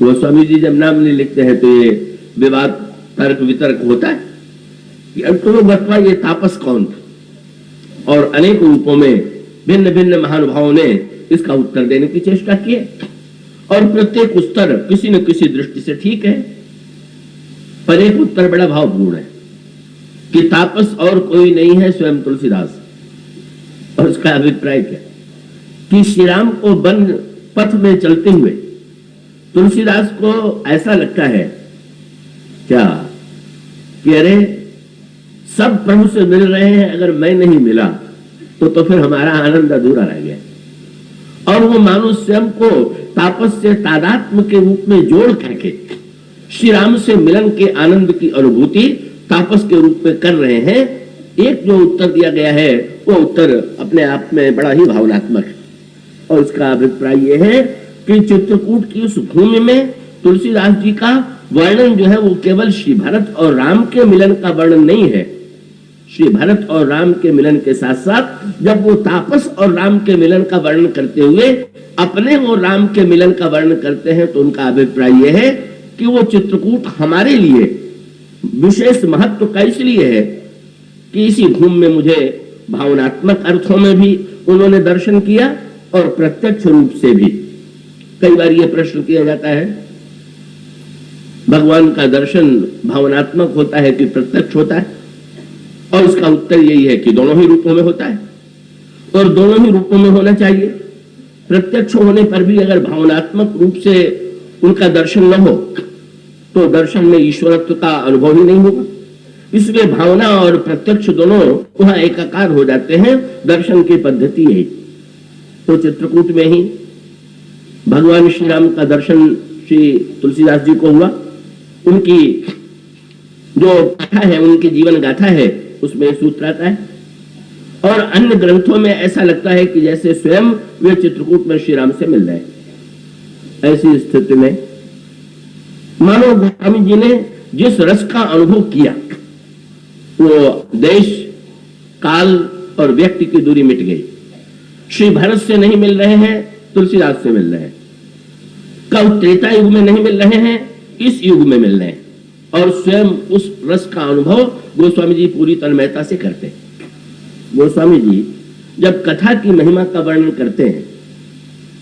गोस्वामी जी जब नाम नहीं लिखते हैं तो ये विवाद तर्क वितर्क होता है कि बतवा ये तापस कौन था। और अनेक रूपों में भिन्न भिन्न महानुभावों ने इसका उत्तर देने की चेष्टा की है और प्रत्येक उत्तर किसी न किसी दृष्टि से ठीक है। पर एक उत्तर बड़ा भावपूर्ण है कि तापस और कोई नहीं है, स्वयं तुलसीदास। और उसका अभिप्राय क्या कि श्री राम को वन पथ में चलते हुए तुलसीदास को ऐसा लगता है क्या कि अरे सब प्रभु से मिल रहे हैं, अगर मैं नहीं मिला तो फिर हमारा आनंद अधूरा रह गया। और वो मानो स्वयं को तापस से तादात्म्य के रूप में जोड़ करके श्री राम से मिलन के आनंद की अनुभूति तापस के रूप में कर रहे हैं। एक जो उत्तर दिया गया है वो उत्तर अपने आप में बड़ा ही भावनात्मक है। और उसका अभिप्राय यह है कि चित्रकूट की उस भूमि में तुलसीदास जी का वर्णन जो है वो केवल श्री भरत और राम के मिलन का वर्णन नहीं है। श्री भरत और राम के मिलन के साथ साथ जब वो तापस और राम के मिलन का वर्णन करते हुए अपने और राम के मिलन का वर्णन करते हैं तो उनका अभिप्राय यह है कि वो चित्रकूट हमारे लिए विशेष महत्व का इसलिए है कि इसी भूमि में मुझे भावनात्मक अर्थों में भी उन्होंने दर्शन किया और प्रत्यक्ष रूप से भी। कई बार यह प्रश्न किया जाता है भगवान का दर्शन भावनात्मक होता है कि प्रत्यक्ष होता है, और उसका उत्तर यही है कि दोनों ही रूपों में होता है और दोनों ही रूपों में होना चाहिए। प्रत्यक्ष होने पर भी अगर भावनात्मक रूप से उनका दर्शन न हो तो दर्शन में ईश्वरत्व का अनुभव ही नहीं होगा। इसलिए भावना और प्रत्यक्ष दोनों वहां एकाकार हो जाते हैं। दर्शन की पद्धति यही। तो चित्रकूट में ही भगवान श्री राम का दर्शन श्री तुलसीदास जी को हुआ। उनकी जो कथा है, उनकी जीवन गाथा है, उसमें सूत्र आता है। और अन्य ग्रंथों में ऐसा लगता है कि जैसे स्वयं वे चित्रकूट में श्री राम से मिल रहे। ऐसी स्थिति में मानो गोस्वामी जी ने जिस रस का अनुभव किया वो देश, काल और व्यक्ति की दूरी मिट गई। श्री भरत से नहीं मिल रहे हैं, तुलसीदास से मिल रहे हैं। कब त्रेता युग में नहीं मिल रहे हैं, इस युग में मिल रहे हैं। और स्वयं उस रस का अनुभव गोस्वामी जी पूरी तन्मयता से करते हैं। गोस्वामी जी जब कथा की महिमा का वर्णन करते हैं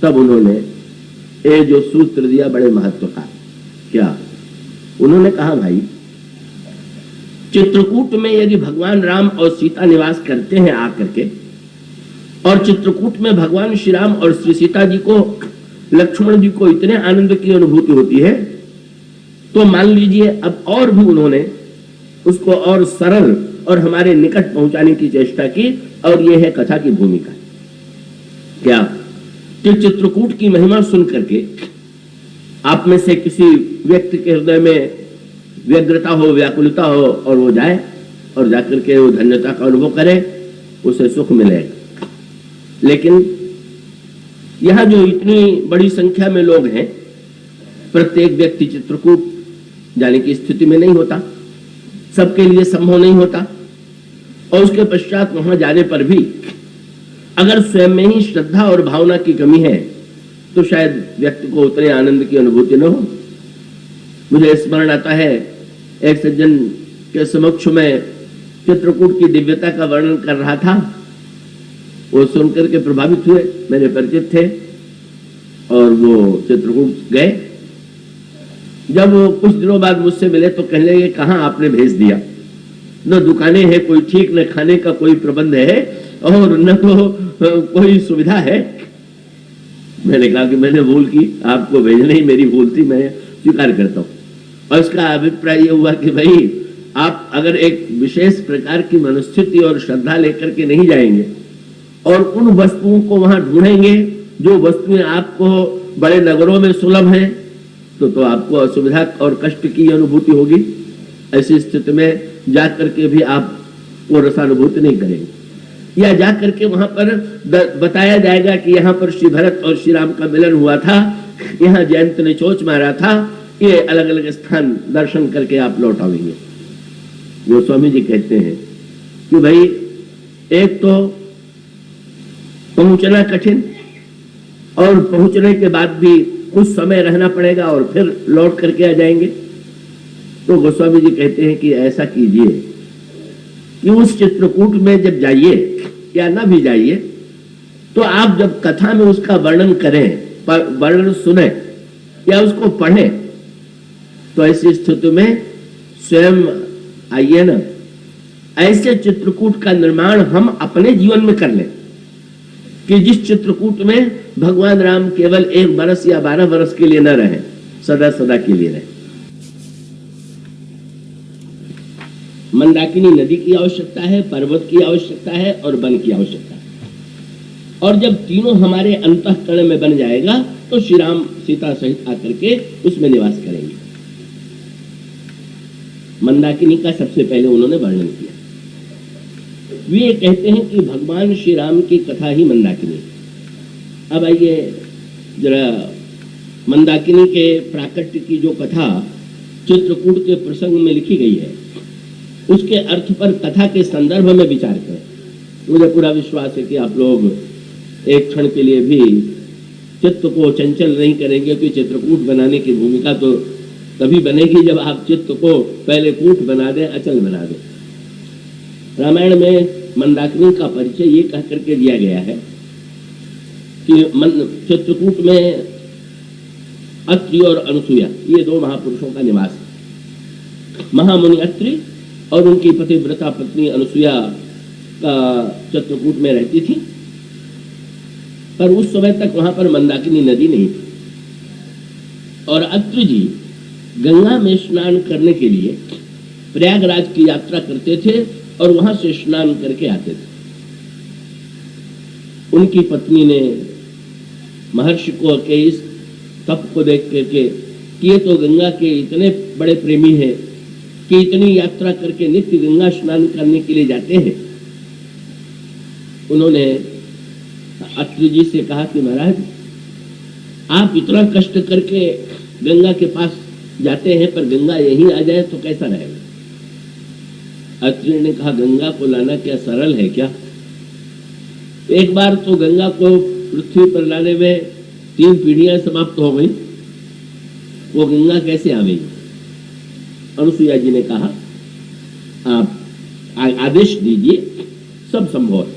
तब उन्होंने ये जो सूत्र दिया बड़े महत्व का। क्या उन्होंने कहा, भाई चित्रकूट में यदि भगवान राम और सीता निवास करते हैं आकर के, और चित्रकूट में भगवान श्री राम और श्री सीता जी को, लक्ष्मण जी को इतने आनंद की अनुभूति होती है, तो मान लीजिए अब और भी उन्होंने उसको और सरल और हमारे निकट पहुंचाने की चेष्टा की। और यह है कथा की भूमिका। क्या कि चित्रकूट की महिमा सुन करके आप में से किसी व्यक्ति के हृदय में व्यग्रता हो, व्याकुलता हो, और वो जाए और जाकर के वो धन्यता का अनुभव करे, उसे सुख मिलेगा। लेकिन यहां जो इतनी बड़ी संख्या में लोग हैं, प्रत्येक व्यक्ति चित्रकूट जाने की स्थिति में नहीं होता, सबके लिए संभव नहीं होता। और उसके पश्चात वहां जाने पर भी अगर स्वयं में ही श्रद्धा और भावना की कमी है तो शायद व्यक्ति को उतने आनंद की अनुभूति न हो। मुझे स्मरण आता है एक सज्जन के समक्ष में चित्रकूट की दिव्यता का वर्णन कर रहा था। वो सुनकर के प्रभावित हुए, मेरे परिचित थे, और वो चित्रकूट गए। जब वो कुछ दिनों बाद मुझसे मिले तो कहने लगे, कहाँ आपने भेज दिया? न दुकानें हैं कोई ठीक, न खाने का कोई प्रबंध है, और न तो कोई सुविधा है। मैंने कहा कि मैंने भूल की, आपको भेजना ही मेरी भूल थी, मैं स्वीकार करता हूँ। और इसका अभिप्राय ये हुआ कि भाई आप अगर एक विशेष प्रकार की मनोस्थिति और श्रद्धा लेकर के नहीं जाएंगे और उन वस्तुओं को वहां ढूंढेंगे जो वस्तुएं आपको बड़े नगरों में सुलभ हैं, तो आपको असुविधा और कष्ट की अनुभूति होगी। ऐसी स्थिति में जाकर के भी आप वो रसानुभूति नहीं करेंगे। या जाकर के वहां पर बताया जाएगा कि यहाँ पर श्री भरत और श्री राम का मिलन हुआ था, यहाँ जयंत ने चोच मारा था, ये अलग अलग स्थान दर्शन करके आप लौट आएंगे। गोस्वामी जी कहते हैं कि भाई एक तो पहुंचना कठिन, और पहुंचने के बाद भी कुछ समय रहना पड़ेगा और फिर लौट करके आ जाएंगे। तो गोस्वामी जी कहते हैं कि ऐसा कीजिए कि उस चित्रकूट में जब जाइए या ना भी जाइए, तो आप जब कथा में उसका वर्णन करें, वर्णन सुने या उसको पढ़ें, तो ऐसी स्थिति में स्वयं आइए ना, ऐसे चित्रकूट का निर्माण हम अपने जीवन में कर लें कि जिस चित्रकूट में भगवान राम केवल 1 बरस या 12 बरस के लिए न रहे, सदा सदा के लिए रहे। मंदाकिनी नदी की आवश्यकता है, पर्वत की आवश्यकता है और वन की आवश्यकता है। और जब तीनों हमारे अंतःकरण में बन जाएगा तो श्री राम सीता सहित आकर के उसमें निवास करेंगे। मंदाकिनी का सबसे पहले उन्होंने वर्णन किया। वे कहते हैं कि भगवान श्री राम की कथा ही मंदाकिनी। अब आइए जरा मंदाकिनी के प्राकट्य की जो कथा चित्रकूट के प्रसंग में लिखी गई है उसके अर्थ पर कथा के संदर्भ में विचार करें। मुझे पूरा विश्वास है कि आप लोग एक क्षण के लिए भी चित्त को चंचल नहीं करेंगे, कि चित्रकूट बनाने की भूमिका तो तभी बनेगी जब आप चित्त को पहले कूट बना दें, अचल बना दें। रामायण में मंदाकिनी का परिचय ये कह करके दिया गया है कि चित्रकूट में अत्रि और अनुसुईया ये 2 महापुरुषों का निवास है। महामुनि अत्रि और उनकी पतिव्रता पत्नी अनुसुईया का चित्रकूट में रहती थी, पर उस समय तक वहां पर मंदाकिनी नदी नहीं थी। और अत्रि जी गंगा में स्नान करने के लिए प्रयागराज की यात्रा करते थे और वहां से स्नान करके आते थे। उनकी पत्नी ने महर्षि को के इस तप को देख करके कि ये तो गंगा के इतने बड़े प्रेमी हैं कि इतनी यात्रा करके नित्य गंगा स्नान करने के लिए जाते हैं। उन्होंने अत्रि जी से कहा कि महाराज आप इतना कष्ट करके गंगा के पास जाते हैं, पर गंगा यहीं आ जाए तो कैसा रहेगा। अत्रि ने कहा गंगा को लाना क्या सरल है क्या? एक बार तो गंगा को पृथ्वी पर लाने में 3 पीढ़ियां समाप्त हो गई, वो गंगा कैसे आ गई? अनुसुईया जी ने कहा आप आदेश दीजिए, सब संभव है।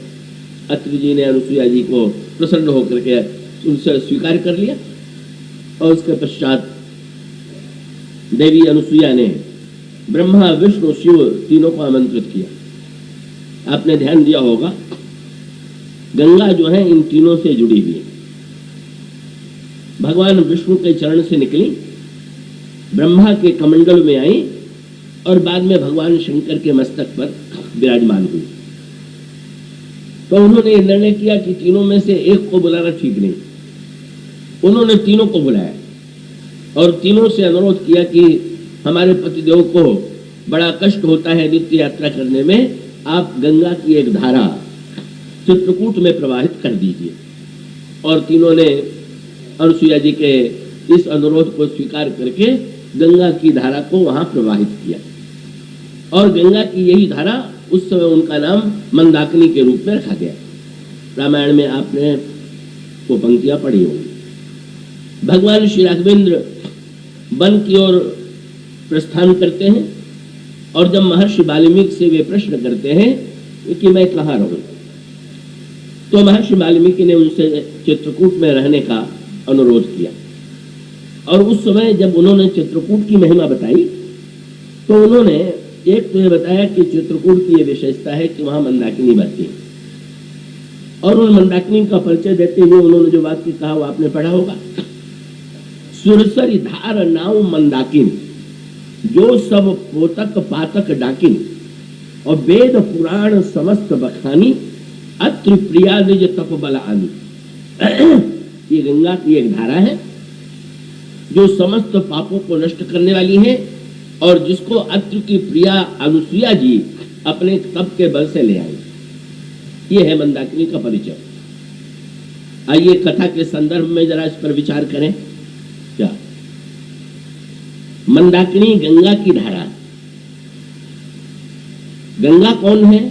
अत्रि जी ने अनुसुईया जी को प्रसन्न होकर के उनसे स्वीकार कर लिया और उसके पश्चात देवी अनुसुईया ने ब्रह्मा विष्णु शिव तीनों को आमंत्रित किया। आपने ध्यान दिया होगा गंगा जो है इन तीनों से जुड़ी हुई है। भगवान विष्णु के चरण से निकली, ब्रह्मा के कमंडल में आई और बाद में भगवान शंकर के मस्तक पर विराजमान हुई। तो उन्होंने निर्णय किया कि तीनों में से एक को बुलाना ठीक नहीं। उन्होंने तीनों को बुलाया और तीनों से अनुरोध किया कि हमारे पतिदेव को बड़ा कष्ट होता है नित्य यात्रा करने में, आप गंगा की एक धारा चित्रकूट में प्रवाहित कर दीजिए। और तीनों ने अनुसुईया जी के इस अनुरोध को स्वीकार करके गंगा की धारा को वहां प्रवाहित किया। और गंगा की यही धारा उस समय उनका नाम मंदाकिनी के रूप में रखा गया। रामायण में आपने वो पंक्तियां पढ़ी होंगी। भगवान श्री राघवेंद्र वन की ओर प्रस्थान करते हैं और जब महर्षि वाल्मीकि से वे प्रश्न करते हैं कि मैं कहाँ रहूं, तो महर्षि वाल्मीकि ने उनसे चित्रकूट में रहने का अनुरोध किया। और उस समय जब उन्होंने चित्रकूट की महिमा बताई तो उन्होंने एक तो ये बताया कि चित्रकूट की ये विशेषता है कि वहां मंदाकिनी बहती है। और उन मंदाकिनी का परिचय देते हुए उन्होंने जो वाक्य कहा वो आपने पढ़ा होगा, सुरसरी धार नाव मंदाकिन, जो सब पोतक पातक डाकिन, और वेद पुराण समस्त बखानी, अत्रि प्रिया निज तप बल आनी। ये गंगा की एक धारा है जो समस्त पापों को नष्ट करने वाली है और जिसको अत्रि की प्रिया अनुसुईया जी अपने तप के बल से ले आई। ये है मंदाकिनी का परिचय। आइए कथा के संदर्भ में जरा इस पर विचार करें। क्या मंदाकिनी गंगा की धारा, गंगा कौन है?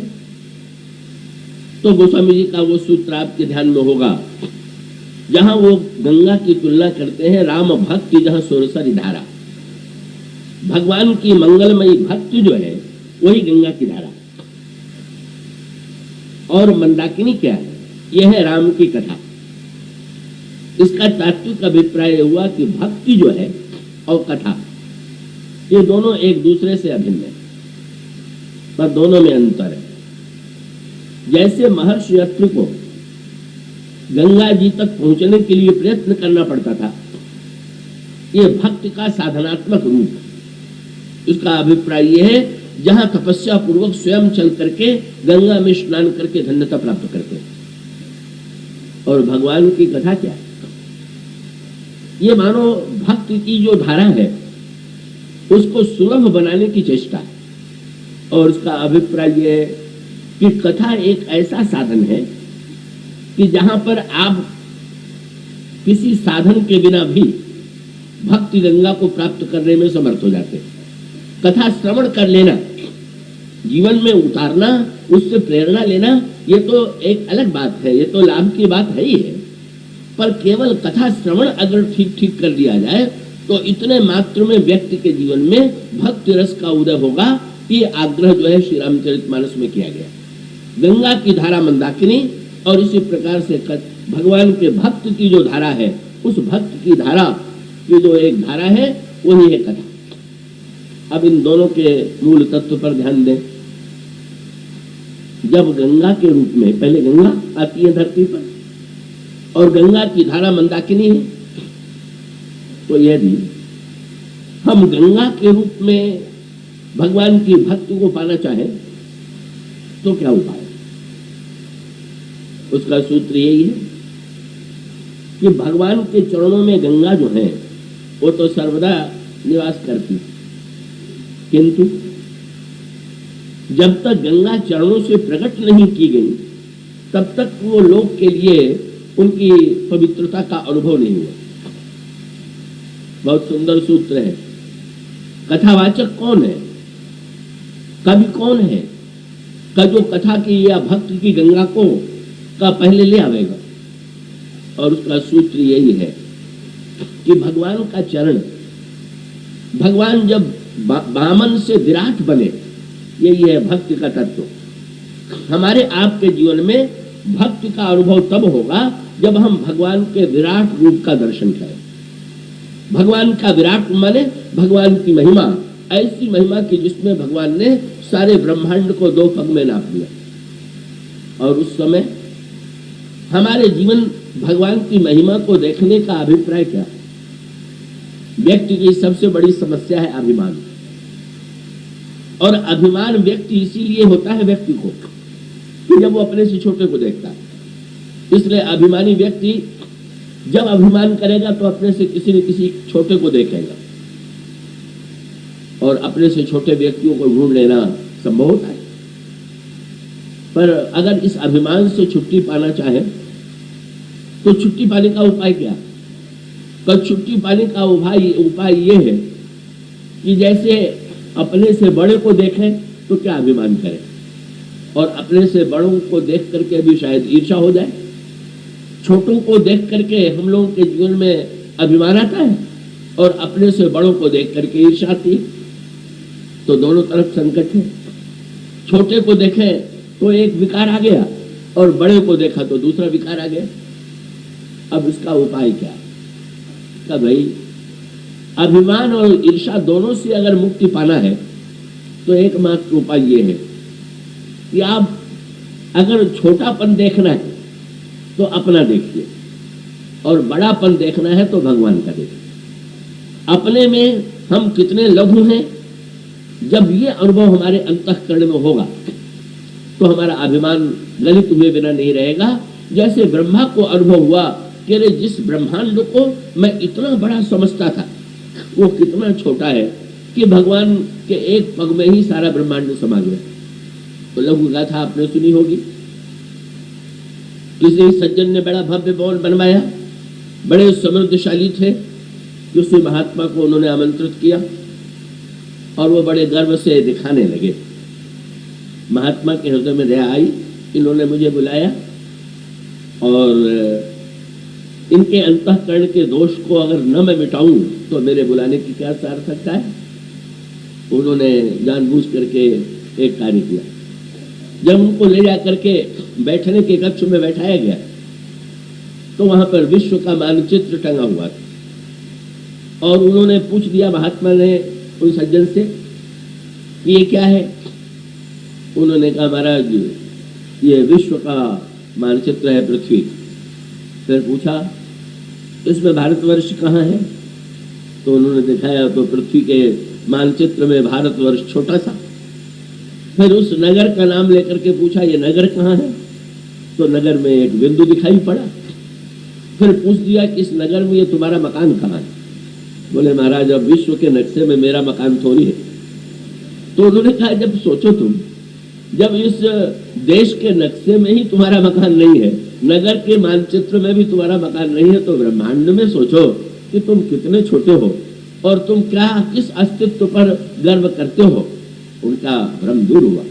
तो गोस्वामी जी का वो सूत्र आपके ध्यान में होगा जहां वो गंगा की तुलना करते हैं राम भक्ति जहां सुरसरी धारा। भगवान की मंगलमयी भक्ति जो है वही गंगा की धारा। और मंदाकिनी क्या है? यह है राम की कथा। इसका तात्विक अभिप्राय हुआ कि भक्ति जो है और कथा ये दोनों एक दूसरे से अभिन्न है, पर दोनों में अंतर है। जैसे महर्षि अत्रि को गंगा जी तक पहुंचने के लिए प्रयत्न करना पड़ता था, ये भक्ति का साधनात्मक रूप। इसका अभिप्राय यह है, जहां तपस्या पूर्वक स्वयं चल करके गंगा में स्नान करके धन्यता प्राप्त करते हैं। और भगवान की कथा क्या है? ये मानो भक्ति की जो धारा है उसको सुलभ बनाने की चेष्टा है। और उसका अभिप्राय यह है कि कथा एक ऐसा साधन है कि जहां पर आप किसी साधन के बिना भी भक्ति गंगा को प्राप्त करने में समर्थ हो जाते हैं। कथा श्रवण कर लेना, जीवन में उतारना, उससे प्रेरणा लेना, ये तो एक अलग बात है, ये तो लाभ की बात है ही है। पर केवल कथा श्रवण अगर ठीक ठीक कर दिया जाए तो इतने मात्र में व्यक्ति के जीवन में भक्ति रस का उदय होगा। ये आग्रह जो है श्री रामचरितमानस में किया गया। गंगा की धारा मंदाकिनी, और इसी प्रकार से भगवान के भक्त की जो धारा है, उस भक्त की धारा की जो एक धारा है वही है कथा। अब इन दोनों के मूल तत्व पर ध्यान दें। जब गंगा के रूप में, पहले गंगा आती है धरती पर और गंगा की धारा मंदाकिनी है, तो यदि हम गंगा के रूप में भगवान की भक्ति को पाना चाहें तो क्या उपाय? उसका सूत्र यही है कि भगवान के चरणों में गंगा जो है वो तो सर्वदा निवास करती, किंतु जब तक गंगा चरणों से प्रकट नहीं की गई तब तक वो लोग के लिए उनकी पवित्रता का अनुभव नहीं हुआ। बहुत सुंदर सूत्र है। कथावाचक कौन है? कवि कौन है का जो कथा की या भक्ति की गंगा को का पहले ले आवेगा? और उसका सूत्र यही है कि भगवान का चरण, भगवान जब बामन से विराट बने, यही है भक्ति का तत्व। हमारे आपके जीवन में भक्ति का अनुभव तब होगा जब हम भगवान के विराट रूप का दर्शन करें। भगवान का विराट माने भगवान की महिमा, ऐसी महिमा की जिसमें भगवान ने सारे ब्रह्मांड को 2 पग में नाप दिया। और उस समय हमारे जीवन भगवान की महिमा को देखने का अभिप्राय क्या है? व्यक्ति की सबसे बड़ी समस्या है अभिमान। और अभिमान व्यक्ति इसीलिए होता है व्यक्ति को कि जब वो अपने से छोटे को देखता है। इसलिए अभिमानी व्यक्ति जब अभिमान करेगा तो अपने से किसी न किसी छोटे को देखेगा और अपने से छोटे व्यक्तियों को ढूंढ लेना संभव होता है। पर अगर इस अभिमान से छुट्टी पाना चाहे तो छुट्टी पाने का उपाय क्या? तो छुट्टी पाने का उपाय ये है कि जैसे अपने से बड़े को देखें तो क्या अभिमान करें, और अपने से बड़ों को देख करके भी शायद ईर्ष्या हो जाए। छोटों को देख करके हम लोगों के जीवन में अभिमान आता है और अपने से बड़ों को देख करके ईर्ष्या आती है। तो दोनों तरफ संकट है। छोटे को देखे तो एक विकार आ गया और बड़े को देखा तो दूसरा विकार आ गया। अब इसका उपाय क्या? का भाई अभिमान और ईर्ष्या दोनों से अगर मुक्ति पाना है तो एकमात्र उपाय ये है कि आप अगर छोटापन देखना है तो अपना देखिए और बड़ापन देखना है तो भगवान का देखिए। अपने में हम कितने लघु हैं, जब ये अनुभव हमारे अंतःकरण में होगा तो हमारा अभिमान गलित हुए बिना नहीं रहेगा। जैसे ब्रह्मा को अनुभव हुआ कि अरे जिस ब्रह्मांड को मैं इतना बड़ा समझता था वो कितना छोटा है कि भगवान के एक पग में ही सारा ब्रह्मांड समा गया। तो लघु गाथा आपने सुनी होगी। किसी सज्जन ने बड़ा भव्य भवन बनवाया, बड़े समृद्धशाली थे, किसी महात्मा को उन्होंने आमंत्रित किया और वो बड़े गर्व से दिखाने लगे। महात्मा के हृदय में दया आई, इन्होंने मुझे बुलाया और इनके अंतःकरण के दोष को अगर न मैं मिटाऊं तो मेरे बुलाने की क्या सार्थकता है। उन्होंने जानबूझ करके एक कार्य किया। जब उनको ले जा करके बैठने के कक्ष में बैठाया गया तो वहां पर विश्व का मानचित्र टंगा हुआ था और उन्होंने पूछ दिया महात्मा ने उन सज्जन से, ये क्या है? उन्होंने कहा महाराज ये विश्व का मानचित्र है, पृथ्वी। फिर पूछा इसमें भारतवर्ष कहाँ है? तो उन्होंने दिखाया तो पृथ्वी के मानचित्र में भारतवर्ष छोटा सा। फिर उस नगर का नाम लेकर के पूछा ये नगर कहाँ है? तो नगर में एक बिंदु दिखाई पड़ा। फिर पूछ दिया कि इस नगर में ये तुम्हारा मकान कहाँ है? बोले महाराज अब विश्व के नक्शे में मेरा मकान थोड़ी है। तो उन्होंने कहा जब सोचो तुम, जब इस देश के नक्शे में ही तुम्हारा मकान नहीं है, नगर के मानचित्र में भी तुम्हारा मकान नहीं है, तो ब्रह्मांड में सोचो कि तुम कितने छोटे हो और तुम क्या किस अस्तित्व पर गर्व करते हो। उनका भ्रम दूर हुआ।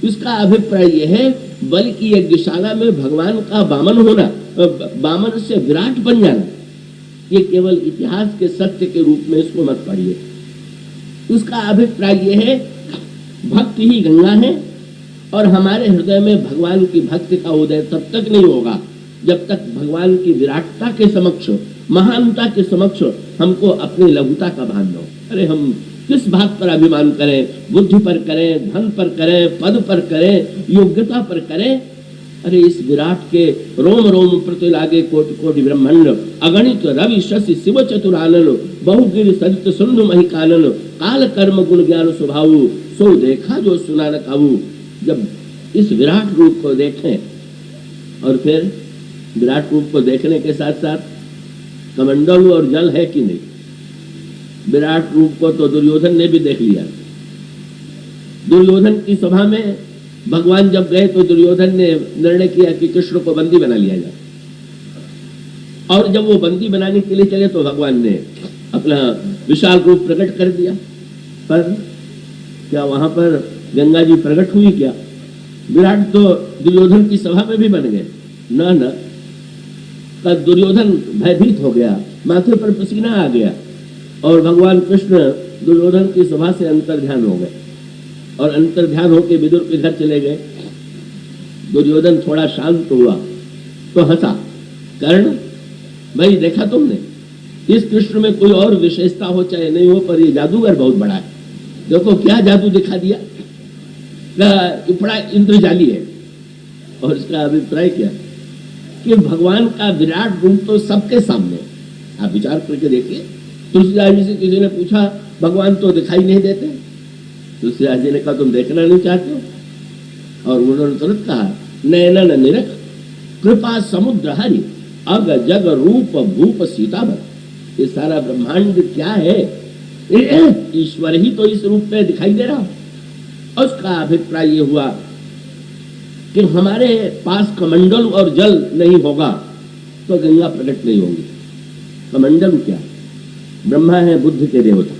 इसका अभिप्राय यह है बल्कि यज्ञशाला में भगवान का वामन होना, वामन से विराट बन जाना, ये केवल इतिहास के सत्य के रूप में इसको मत पढ़िए। उसका अभिप्राय यह है भक्ति ही गंगा है और हमारे हृदय में भगवान की भक्ति का उदय तब तक नहीं होगा जब तक भगवान की विराटता के समक्ष, महानता के समक्ष हमको अपनी लघुता का भान न हो। अरे हम किस बात पर अभिमान करें? बुद्धि पर करें, धन पर करें, पद पर करें, योग्यता पर करें? अरे इस विराट के रोम रोम प्रति लागे कोटि कोटि ब्रह्मांड, अगणित रवि शशि शिव चतुरानन, बहुगिर सरित सिंधु मही कानन, काल कर्म गुण ज्ञान स्वभाव, सो देखा जो सुना न काबू। जब इस विराट रूप को देखें और फिर विराट रूप को देखने के साथ साथ कमंडल और जल है कि नहीं? विराट रूप को तो दुर्योधन ने भी देख लिया। दुर्योधन की सभा में भगवान जब गए तो दुर्योधन ने निर्णय किया कि कृष्ण को बंदी बना लिया जाए, और जब वो बंदी बनाने के लिए चले तो भगवान ने अपना विशाल रूप प्रकट कर दिया। पर क्या वहां पर गंगा जी प्रकट हुई क्या? विराट तो दुर्योधन की सभा में भी बन गए। न तब दुर्योधन भयभीत हो गया, माथे पर पसीना आ गया और भगवान कृष्ण दुर्योधन की सभा से अंतर्ध्यान हो गए और अंतर्ध्यान होकर विदुर के घर चले गए। दुर्योधन थोड़ा शांत हुआ तो हंसा। कारण भाई देखा तुमने, इस कृष्ण में कोई और विशेषता हो चाहे नहीं हो, पर ये जादूगर बहुत बड़ा है। देखो क्या जादू दिखा दिया, बड़ा इंद्रजाली है। और इसका अभिप्राय क्या कि भगवान का विराट रूप तो सबके सामने। आप विचार करके देखिए, तुलसीदास जी से किसी ने पूछा भगवान तो दिखाई नहीं देते, तुलसीदास जी ने कहा तुम देखना नहीं चाहते हो? और उन्होंने तुरंत कहा नयनन निरख कृपा समुद्र हरि अग जग रूप भूप सीतावर। ये सारा ब्रह्मांड क्या है? ईश्वर ही तो इस रूप में दिखाई दे रहा। उसका अभिप्राय ये हुआ कि हमारे पास कमंडल और जल नहीं होगा तो गंगा प्रकट नहीं होगी। कमंडल क्या? ब्रह्मा है बुद्ध के देवता,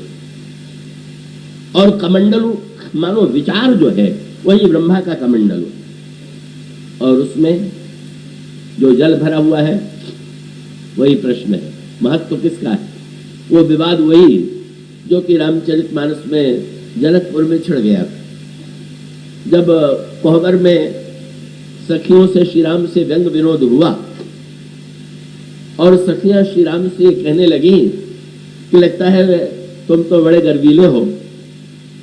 और कमंडलु मानो विचार जो है वही ब्रह्मा का कमंडलु, और उसमें जो जल भरा हुआ है वही प्रश्न है। महत्व किसका है? वो विवाद वही जो कि रामचरितमानस में जनकपुर में छिड़ गया। जब कोहबर में सखियों से श्री राम से व्यंग विनोद हुआ और सखियां श्री राम से कहने लगी कि लगता है तुम तो बड़े गर्वीले हो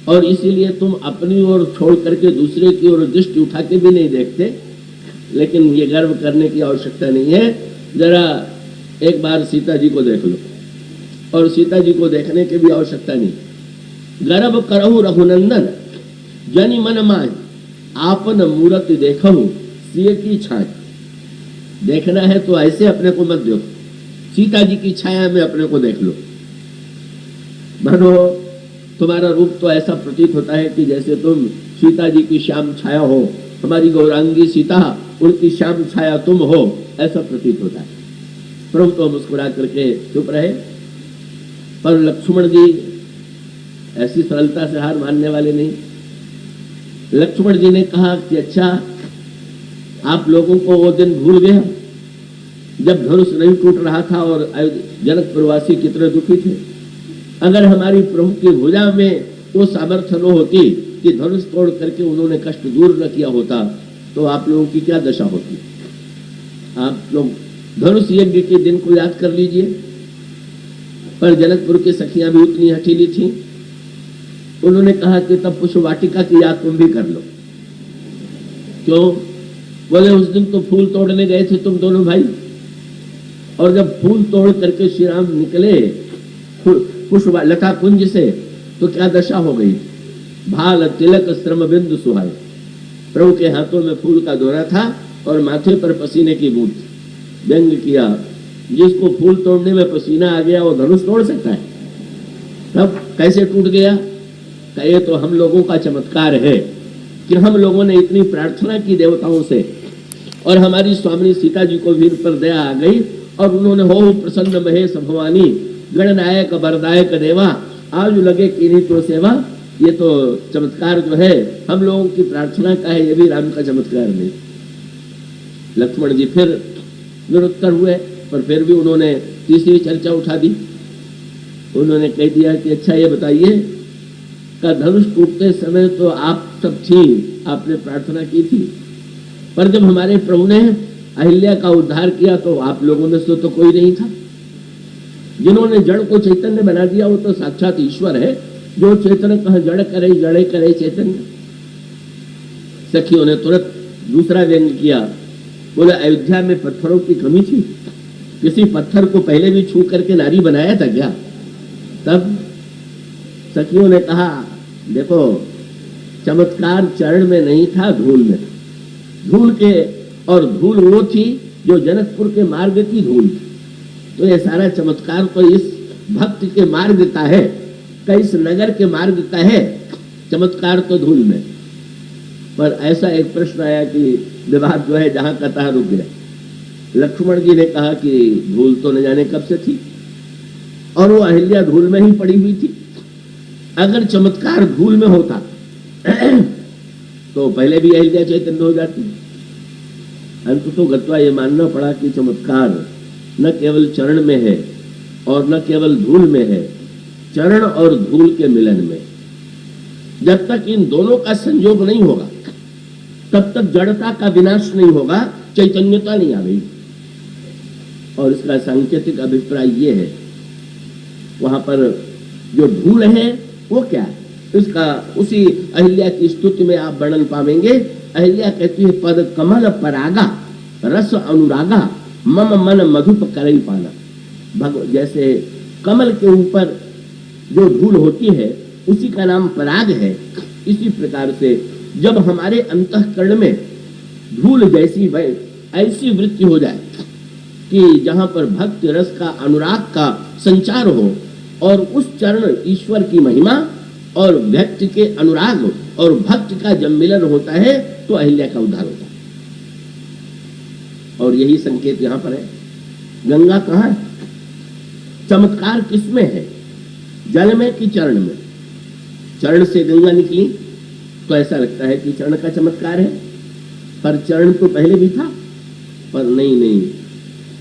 और इसीलिए तुम अपनी ओर छोड़ करके दूसरे की ओर दृष्टि उठा के भी नहीं देखते, लेकिन ये गर्व करने की आवश्यकता नहीं है। जरा एक बार सीता जी को देख लो, और सीता जी को देखने की भी आवश्यकता नहीं। गर्भ करहु रघुनंदन जनि मन माय आपन मूरत देखहु सिय की छाया। देखना है तो ऐसे अपने को मत देखो, सीता जी की छाया में अपने को देख लो। मानो तुम्हारा रूप तो ऐसा प्रतीत होता है कि जैसे तुम सीता जी की श्याम छाया हो, हमारी गौरांगी सीता उनकी श्याम छाया तुम हो, ऐसा प्रतीत होता है। प्रभु तो मुस्कुरा करके चुप रहे, पर लक्ष्मण जी ऐसी सरलता से हार मानने वाले नहीं। लक्ष्मण जी ने कहा कि अच्छा आप लोगों को वो दिन भूल गया जब धनुष नहीं टूट रहा था और जनकपुरवासी कितने दुखी थे। अगर हमारी प्रभु की भुजा में वो सामर्थ्य न होती कि धनुष तोड़ करके उन्होंने कष्ट दूर न किया होता तो आप लोगों की क्या दशा होती। आप लोग धनुष यज्ञ के दिन को याद कर लीजिए। पर जनकपुर की सखियां भी उतनी हठीली थी उन्होंने कहा कि तब पुष्प वाटिका की याद तुम भी कर लो। क्यों? बोले उस दिन तो फूल तोड़ने गए थे तुम दोनों भाई, और जब फूल तोड़ करके श्री राम निकले पुष्प लता कुंज से तो क्या दशा हो गई। भाल तिलक श्रम बिंदु सुहाए, प्रभु के हाथों में फूल का दोरा था और माथे पर पसीने की बूंद। व्यंग किया, जिसको फूल तोड़ने में पसीना आ गया वो धनुष तोड़ सकता है? तब कैसे टूट गया? ये तो हम लोगों का चमत्कार है कि हम लोगों ने इतनी प्रार्थना की देवताओं से और हमारी स्वामी सीता जी को वीर पर दया आ गई और उन्होंने हो प्रसन्न महेश भवानी गणनायक वरदायक देवा आज लगे किन्हीं तो सेवा। ये तो चमत्कार जो है हम लोगों की प्रार्थना का है, ये भी राम का चमत्कार नहीं। लक्ष्मण जी फिर निरुत्तर हुए, पर फिर भी उन्होंने तीसरी चर्चा उठा दी। उन्होंने कह दिया कि अच्छा ये बताइए का धनुष टूटते समय तो आप सब थी, आपने प्रार्थना की थी, पर जब हमारे प्रभु ने अहिल्या का उद्धार किया तो आप लोगों में से तो कोई नहीं था। जिन्होंने जड़ को चैतन्य बना दिया वो तो साक्षात ईश्वर है, जो चैतन्य कह जड़ करे जड़े करे चैतन्य। सखियों ने तुरंत दूसरा व्यंग किया, बोले अयोध्या में पत्थरों की कमी थी, किसी पत्थर को पहले भी छू करके नारी बनाया था क्या? तब सखियों ने कहा देखो चमत्कार चरण में नहीं था, धूल में था। धूल के और धूल वो थी जो जनकपुर के मार्ग की धूल थी। तो ये सारा चमत्कार तो इस भक्त के मार्ग का है, इस नगर के मार्ग का है, चमत्कार तो धूल में। पर ऐसा एक प्रश्न आया कि विवाद जो है जहां का तहां रुक गया। लक्ष्मण जी ने कहा कि धूल तो न जाने कब से थी और वो अहिल्या धूल में ही पड़ी हुई थी। अगर चमत्कार धूल में होता तो पहले भी अहिल्या चैतन्य हो जाती। अंत तो गत्वा ये मानना पड़ा कि चमत्कार न केवल चरण में है और न केवल धूल में है, चरण और धूल के मिलन में। जब तक इन दोनों का संयोग नहीं होगा तब तक जड़ता का विनाश नहीं होगा, चैतन्यता नहीं आएगी। और इसका सांकेतिक अभिप्राय ये है, वहां पर जो धूल है वो क्या है, इसका उसी अहिल्या की स्तुति में आप वर्णन पाएंगे। अहिल्या कहती है पद कमल परागा रस अनुरागा मम मन मधुप करई पाना। जैसे कमल के ऊपर जो धूल होती है उसी का नाम पराग है। इसी प्रकार से जब हमारे अंतःकरण में धूल जैसी ऐसी वृत्ति हो जाए कि जहां पर भक्ति रस का अनुराग का संचार हो और उस चरण ईश्वर की महिमा और व्यक्ति के अनुराग और भक्ति का जब मिलन होता है तो अहिल्या का उद्धार होता है। और यही संकेत यहां पर है। गंगा कहां है? चमत्कार किसमें है? जल में कि चरण में? चरण से गंगा निकली तो ऐसा लगता है कि चरण का चमत्कार है, पर चरण तो पहले भी था। पर नहीं,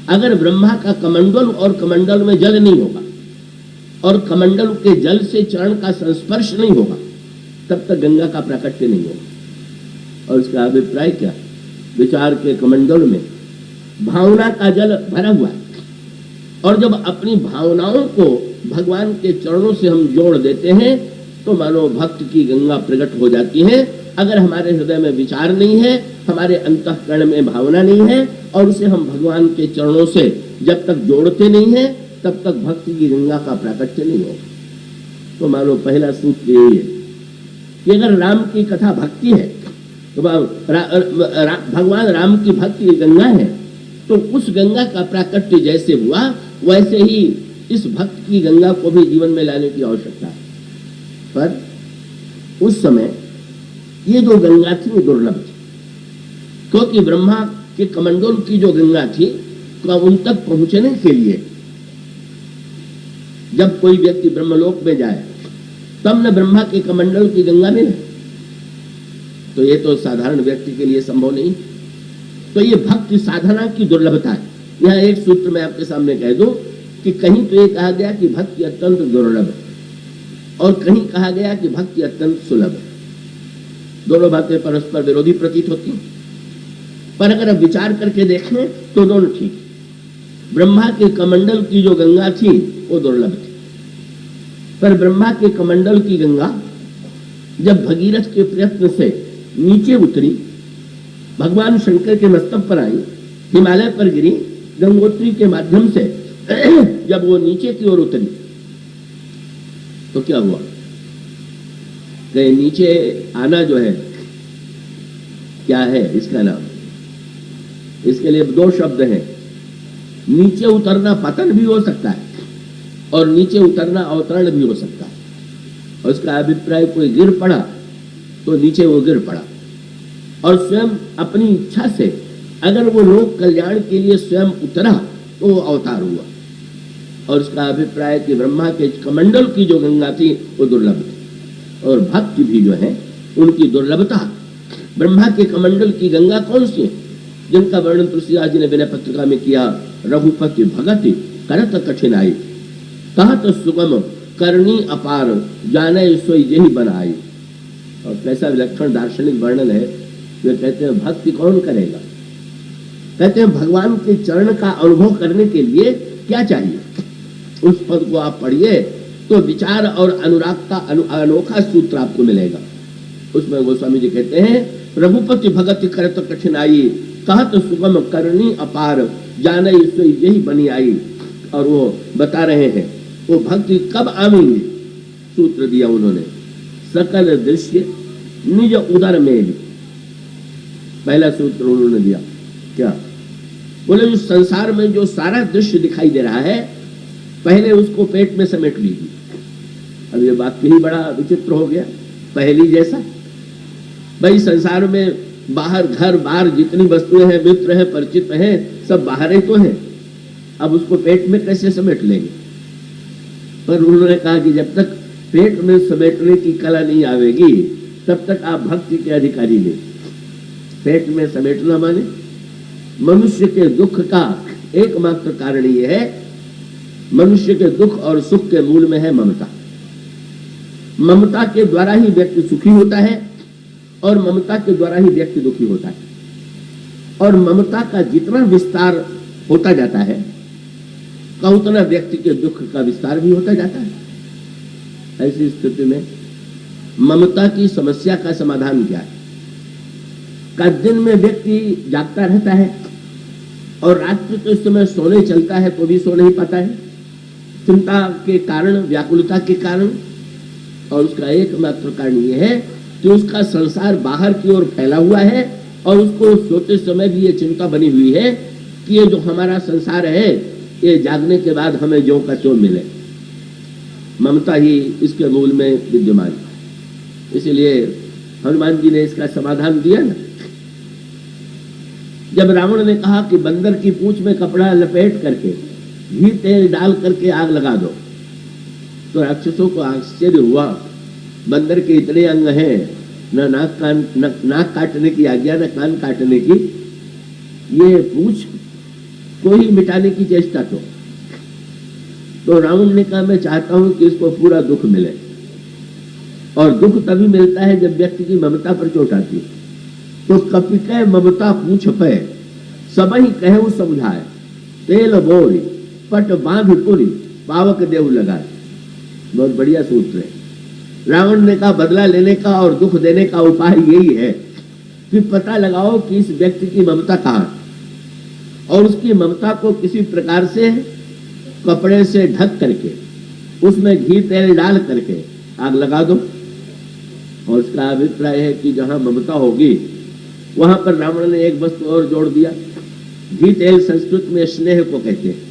अगर ब्रह्मा का कमंडल और कमंडल में जल नहीं होगा और कमंडल के जल से चरण का संस्पर्श नहीं होगा तब तक गंगा का प्राकट्य नहीं होगा। और इसका अभिप्राय क्या? विचार के कमंडल में भावना का जल भरा हुआ है और जब अपनी भावनाओं को भगवान के चरणों से हम जोड़ देते हैं तो मानो भक्त की गंगा प्रकट हो जाती है। अगर हमारे हृदय में विचार नहीं है, हमारे अंतःकरण में भावना नहीं है और उसे हम भगवान के चरणों से जब तक जोड़ते नहीं है तब तक भक्ति की गंगा का प्राकट्य नहीं होगा। तो मानो पहला सूत्र यही है कि अगर राम की कथा भक्ति है तो भगवान राम की भक्ति गंगा है, तो उस गंगा का प्राकट्य जैसे हुआ वैसे ही इस भक्त की गंगा को भी जीवन में लाने की आवश्यकता है। पर उस समय ये जो गंगा थी वो दुर्लभ थी, क्योंकि ब्रह्मा के कमंडल की जो गंगा थी तो उन तक पहुंचने के लिए जब कोई व्यक्ति ब्रह्मलोक में जाए तब न ब्रह्मा के कमंडल की गंगा मिले, तो ये तो साधारण व्यक्ति के लिए संभव नहीं। तो ये भक्ति साधना की दुर्लभता है। यह एक सूत्र मैं आपके सामने कह दूं कि कहीं तो ये कहा गया कि भक्ति अत्यंत दुर्लभ है और कहीं कहा गया कि भक्ति अत्यंत सुलभ है। दोनों बातें परस्पर विरोधी प्रतीत होती हैं, पर अगर आप विचार करके देखें तो दोनों ठीक है। ब्रह्मा के कमंडल की जो गंगा थी वो दुर्लभ थी, पर ब्रह्मा के कमंडल की गंगा जब भगीरथ के प्रयत्न से नीचे उतरी, भगवान शंकर के मस्तक पर आई, हिमालय पर गिरी, गंगोत्री के माध्यम से जब वो नीचे की ओर उतरी तो क्या हुआ कि नीचे आना जो है क्या है इसका नाम, इसके लिए दो शब्द हैं। नीचे उतरना पतन भी हो सकता है और नीचे उतरना अवतरण भी हो सकता है। और उसका अभिप्राय कोई गिर पड़ा तो नीचे वो गिर पड़ा, और स्वयं अपनी इच्छा से अगर वो लोक कल्याण के लिए स्वयं उतरा तो वो अवतार हुआ। और उसका अभिप्राय कि ब्रह्मा के कमंडल की जो गंगा थी वो दुर्लभ थी, और भक्त भी जो है उनकी दुर्लभता। ब्रह्मा के कमंडल की गंगा कौन सी है, जिनका वर्णन तुलसीदास जी ने विनय पत्रिका में किया। रघुपति भगति करत कठिनाई, कहत सुगम करनी अपार, जाने सोई यही बनाई। और कैसा विलक्षण दार्शनिक वर्णन है। वे कहते हैं भक्ति कौन करेगा, कहते हैं भगवान के चरण का अनुभव करने के लिए क्या चाहिए। उस पद को आप पढ़िए तो विचार और अनुराग का अनोखा सूत्र आपको मिलेगा। उसमें गोस्वामी जी कहते हैं रघुपति भगति करत कठिनाई, कहत सुगम करनी अपार, जाने सोई यही बनी आई। और वो बता रहे हैं वो भक्ति कब आवेंगे, सूत्र दिया उन्होंने, सकल दृश्य निज उदर में भी। पहला सूत्र उन्होंने दिया क्या, बोले इस संसार में जो सारा दृश्य दिखाई दे रहा है पहले उसको पेट में समेट लीजिए। अब ये वाक्य ही बड़ा विचित्र हो गया, पहली जैसा। भाई संसार में बाहर घर बाहर जितनी वस्तुएं हैं, मित्र हैं, परिचित हैं, सब बाहर ही तो है। अब उसको पेट में कैसे समेट लेंगे। पर उन्होंने कहा कि जब तक पेट में समेटने की कला नहीं आवेगी तब तक आप भक्ति के अधिकारी नहीं। पेट में समेटना माने मनुष्य के दुख का एकमात्र कारण ये है, मनुष्य के दुख और सुख के मूल में है ममता। ममता के द्वारा ही व्यक्ति सुखी होता है और ममता के द्वारा ही व्यक्ति दुखी होता है। और ममता का जितना विस्तार होता जाता है का उतना व्यक्ति के दुख का विस्तार भी होता जाता है। ऐसी स्थिति में ममता की समस्या का समाधान क्या है। का दिन में व्यक्ति जागता रहता है और रात्रि के समय सोने चलता है तो भी सो नहीं पाता है, चिंता के कारण, व्याकुलता के कारण। और उसका एकमात्र कारण यह है कि उसका संसार बाहर की ओर फैला हुआ है और उसको सोते समय भी ये चिंता बनी हुई है कि ये जो हमारा संसार है ये जागने के बाद हमें ज्यों का त्यों मिले। ममता ही इसके मूल में विद्यमान। इसलिए हनुमान जी ने इसका समाधान दिया ना। जब रावण ने कहा कि बंदर की पूंछ में कपड़ा लपेट करके घी तेल डाल करके आग लगा दो, तो राक्षसों को आश्चर्य हुआ। बंदर के इतने अंग हैं, न नाक काटने की आज्ञा, न कान काटने की, ये पूंछ को ही मिटाने की चेष्टा। तो रावण ने कहा मैं चाहता हूं कि इसको पूरा दुख मिले। और दुख तभी मिलता है जब व्यक्ति की ममता पर चोट आती है। तो कपि कह ममता पूछ पे, सबही कहु समझाए, तेल बोरी पट बांध पुरी, पावक देव लगाए। बहुत बढ़िया सूत्र है। रावण ने कहा बदला लेने का और दुख देने का उपाय यही है कि पता लगाओ कि इस व्यक्ति की ममता कहां है और उसकी ममता को किसी प्रकार से कपड़े से ढक करके उसमें घी तेल डाल करके आग लगा दो। और उसका अभिप्राय है कि जहां ममता होगी वहां पर रावण ने एक वस्तु और जोड़ दिया। घी तेल संस्कृत में स्नेह को कहते हैं।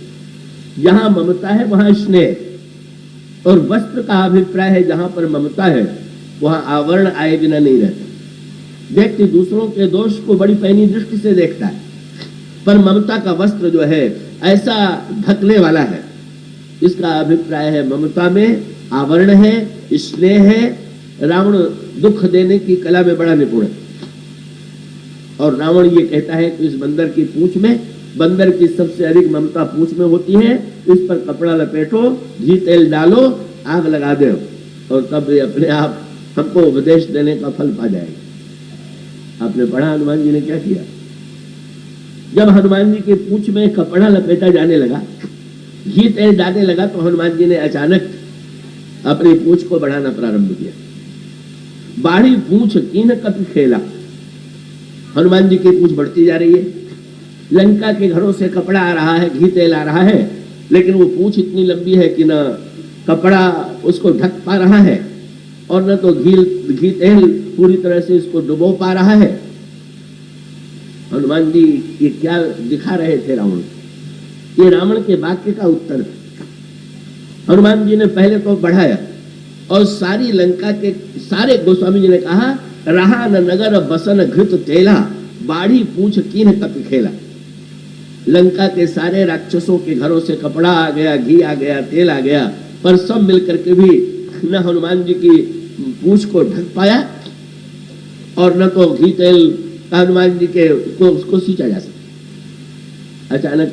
जहां ममता है वहां स्नेह, और वस्त्र का अभिप्राय है जहां पर ममता है वहां आवरण आए बिना नहीं रहता। व्यक्ति दूसरों के दोष को बड़ी पैनी दृष्टि से देखता है, पर ममता का वस्त्र जो है ऐसा ढकने वाला है। इसका अभिप्राय है ममता में आवरण है, स्नेह है। रावण दुख देने की कला में बड़ा निपुण है। और रावण ये कहता है कि इस बंदर की पूंछ में, बंदर की सबसे अधिक ममता पूंछ में होती है, इस पर कपड़ा लपेटो, घी तेल डालो, आग लगा दो, और तब ये अपने आप हमको उपदेश देने का फल पा जाएगा। आपने पढ़ा हनुमान जी ने क्या किया। जब हनुमान जी के पूंछ में कपड़ा लपेटा जाने लगा, घी तेल डालने लगा, तो हनुमान जी ने अचानक अपनी पूंछ को बढ़ाना प्रारंभ किया। बाढ़ी पूछ कीन कपि खेला। हनुमान जी की पूछ बढ़ती जा रही है, लंका के घरों से कपड़ा आ रहा है, घी तेल आ रहा है, लेकिन वो पूछ इतनी लंबी है कि न कपड़ा उसको ढक पा रहा है और न तो घी तेल पूरी तरह से इसको डुबो पा रहा है। हनुमान जी ये क्या दिखा रहे थे रावण? ये रावण के वाक्य का उत्तर है। हनुमान जी ने पहले तो बढ़ाया और सारी लंका के सारे गोस्वामी जी ने कहा, रहा न नगर बसन घृत तेला, बाढ़ी पूछ कीन कपि खेला। लंका के सारे राक्षसों के घरों से कपड़ा आ गया, घी आ गया, तेल आ गया, पर सब मिलकर के भी न हनुमान जी की पूछ को ढक पाया और न तो घी तेल हनुमान जी के उसको सींचा जा सका। अचानक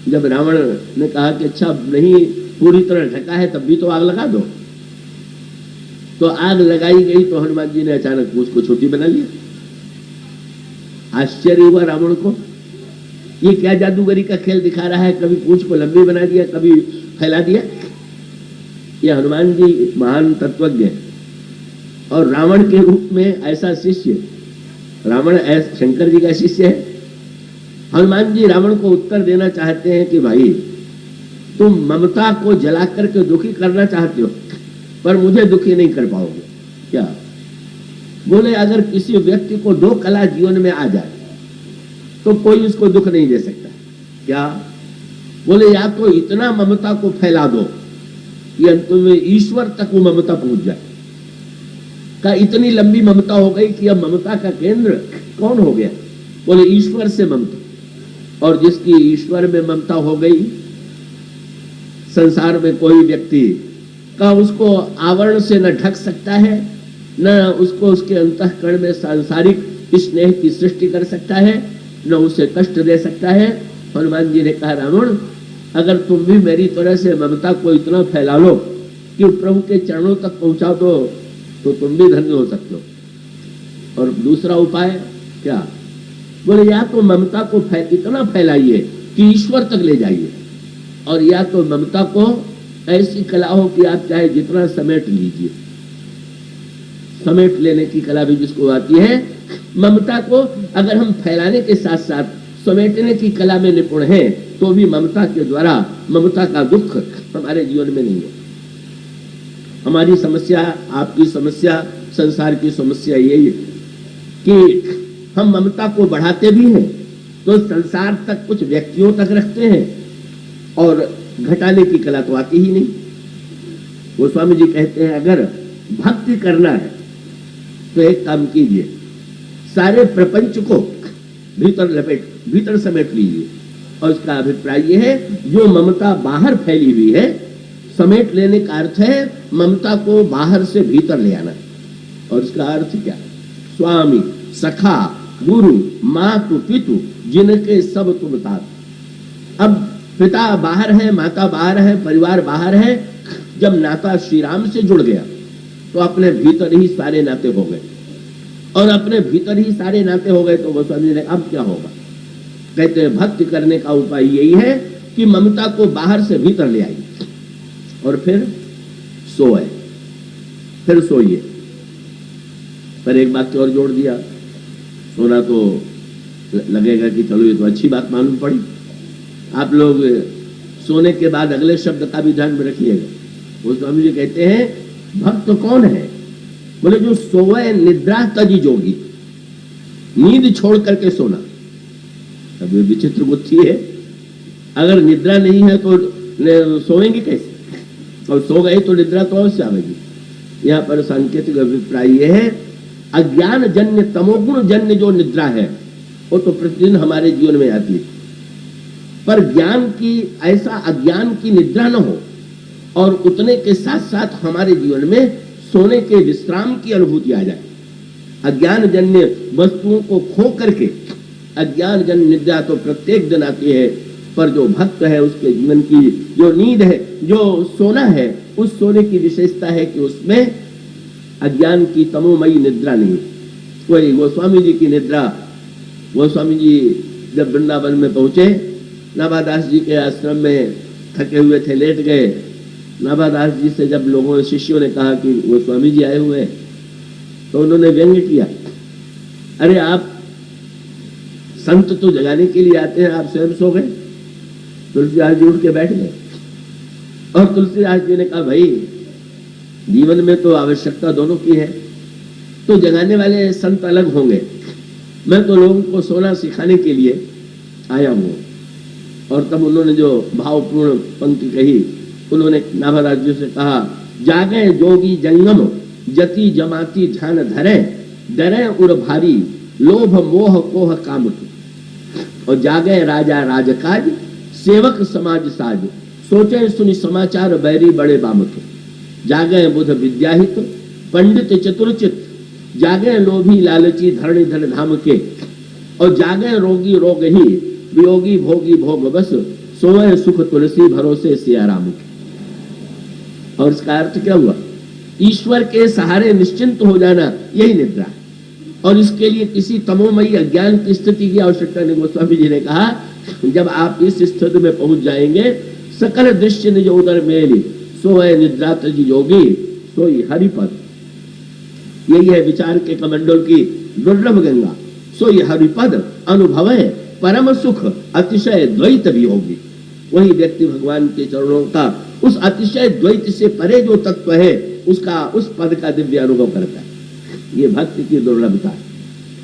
जब रावण ने कहा कि अच्छा नहीं पूरी तरह ढका है तब भी तो आग लगा दो, तो आग लगाई गई तो हनुमान जी ने अचानक पूछ को छोटी बना लिया। आश्चर्य हुआ रावण को, ये क्या जादूगरी का खेल दिखा रहा है, कभी पूछ को लंबी बना दिया, कभी फैला दिया। ये हनुमान जी महान तत्वज्ञ है और रावण के रूप में ऐसा शिष्य, रावण शंकर जी का शिष्य है। हनुमान जी रावण को उत्तर देना चाहते हैं कि भाई तुम ममता को जला करके दुखी करना चाहते हो पर मुझे दुखी नहीं कर पाओगे क्या? बोले अगर किसी व्यक्ति को 2 कला जीवन में आ जाए तो कोई उसको दुख नहीं दे सकता क्या? बोले या तो इतना ममता को फैला दो कि अंत में ईश्वर तक वो ममता पहुंच जाए। का इतनी लंबी ममता हो गई कि अब ममता का केंद्र कौन हो गया? बोले ईश्वर से ममता, और जिसकी ईश्वर में ममता हो गई संसार में कोई व्यक्ति का उसको आवरण से न ढक सकता है, न उसको उसके अंतःकरण में सांसारिक स्नेह की सृष्टि कर सकता है, न उसे कष्ट दे सकता है। हनुमान जी ने कहा रावण अगर तुम भी मेरी तरह से ममता को इतना फैला लो कि प्रभु के चरणों तक पहुंचा दो तो तुम भी धन्य हो सकते हो। और दूसरा उपाय क्या? बोले या तो ममता को इतना फैलाइए कि ईश्वर तक ले जाइए, और या तो ममता को ऐसी कला हो कि आप चाहे जितना समेट लीजिए। समेट लेने की कला भी जिसको आती है, ममता को अगर हम फैलाने के साथ साथ समेटने की कला में निपुण हैं तो भी ममता के द्वारा ममता का दुख हमारे जीवन में नहीं है। हमारी समस्या, आपकी समस्या, संसार की समस्या यही है कि हम ममता को बढ़ाते भी हैं तो संसार तक कुछ व्यक्तियों तक रखते हैं और घटाने की कला तो आती ही नहीं। गोस्वामी जी कहते हैं अगर भक्ति करना है तो एक काम कीजिए, सारे प्रपंच को भीतर समेट लीजिए। और उसका अभिप्राय यह है जो ममता बाहर फैली हुई है, समेट लेने का अर्थ है ममता को बाहर से भीतर ले आना। और उसका अर्थ क्या? स्वामी, सखा, गुरु, मातु, पितु जिनके सब तुम तात। अब पिता बाहर है, माता बाहर है, परिवार बाहर है, जब नाता श्री राम से जुड़ गया तो अपने भीतर ही सारे नाते हो गए, और अपने भीतर ही सारे नाते हो गए तो गोस्वामी ने अब क्या होगा? कहते हैं भक्ति करने का उपाय यही है कि ममता को बाहर से भीतर ले आइए और फिर सोए, फिर सोइए। पर एक बात और जोड़ दिया, सोना तो लगेगा कि चलो ये तो अच्छी बात मालूम पड़ी। आप लोग सोने के बाद अगले शब्द का भी ध्यान में रखिएगा। वो स्वामी जी कहते हैं भक्त कौन है? बोले जो सोए निद्रा तजी जोगी, नींद छोड़ करके सोना। अब ये विचित्र बुद्धि है, अगर निद्रा नहीं है तो सोएंगे कैसे? और सो गए तो निद्रा तो अवश्य आएगी। यहाँ पर सांकेतिक अभिप्राय यह है अज्ञान जन्य, तमोगुण जन्य जो निद्रा है वो तो प्रतिदिन हमारे जीवन में आती है, पर ज्ञान की ऐसा अज्ञान की निद्रा न हो और उतने के साथ साथ हमारे जीवन में सोने के विश्राम की अनुभूति आ जाए। अज्ञान जन्य वस्तुओं को खो करके अज्ञान जन्य निद्रा तो प्रत्येक दिन आती है, पर जो भक्त है उसके जीवन की जो नींद है, जो सोना है, उस सोने की विशेषता है कि उसमें अज्ञान की तमोमयी निद्रा नहीं। वही गोस्वामी जी की निद्रा। गोस्वामी जी जब वृंदावन में पहुंचे, नाभादास जी के आश्रम में थके हुए थे, लेट गए। नाभादास जी से जब लोगों शिष्यों ने कहा कि गोस्वामी जी आए हुए, तो उन्होंने व्यंग्य किया, अरे आप संत तो जगाने के लिए आते हैं, आप स्वयं सो गए। तुलसीदास जी उठ के बैठ गए और तुलसीदास जी ने कहा, भाई जीवन में तो आवश्यकता दोनों की है, तो जगाने वाले संत अलग होंगे, मैं तो लोगों को सोना सिखाने के लिए आया हूं। और तब उन्होंने जो भावपूर्ण पंक्ति कही, उन्होंने नाभादास जी से कहा, जागे जोगी जंगम जति जमाती ध्यान धरे, डरे उर भारी लोभ मोह कोह काम। और जागे राजा राजकाज सेवक समाज साज, सोचे सुनि समाचार बैरी बड़े बामत। जागे बुध विद्याहित पंडित चतुरचित, जागे लोभी लालची धरणी धन धाम के। और जागे रोगी रोग ही वियोगी भोगी भोग बस, सोए सुख तुलसी भरोसे सियाराम के। और इसका अर्थ क्या हुआ? ईश्वर के सहारे निश्चिंत हो जाना, यही निद्रा है। और इसके लिए किसी तमोमयी अज्ञान की स्थिति की आवश्यकता नहीं। गोस्वामी जी ने कहा, जब आप इस स्थिति में पहुंच जाएंगे, सकल दृश्य निज उदर मेली, सोए निद्रा तज योगी सोई हरिपद। यही है विचार के कमंडल की दुर्लभ गंगा। सोई हरिपद अनुभव परम सुख अतिशय द्वैत भी होगी। वही व्यक्ति भगवान के चरणों का उस अतिशय द्वैत से परे जो तत्व है, उसका उस पद का दिव्य अनुभव करता है। ये भक्ति की दुर्लभता है।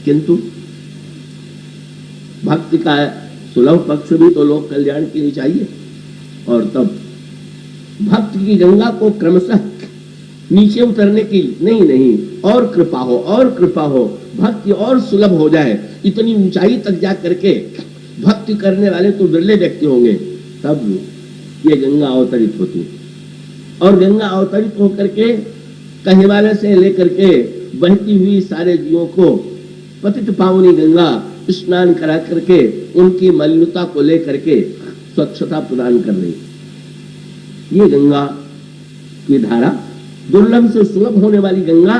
किंतु भक्ति का सुलभ पक्ष भी तो लोक कल्याण के लिए चाहिए। और तब भक्ति की गंगा को क्रमशः नीचे उतरने की नहीं और कृपा हो, और कृपा हो, भक्ति और सुलभ हो जाए, इतनी ऊंचाई तक जा करके भक्ति करने वाले तो विरले व्यक्ति होंगे, तब ये गंगा अवतरित होती है। और गंगा अवतरित होकर के हिमालय से लेकर के बहती हुई सारे जीवों को पतित पावनी गंगा स्नान करा करके उनकी मलिनता को लेकर के स्वच्छता प्रदान कर रही। ये गंगा की धारा दुर्लभ से सुलभ होने वाली गंगा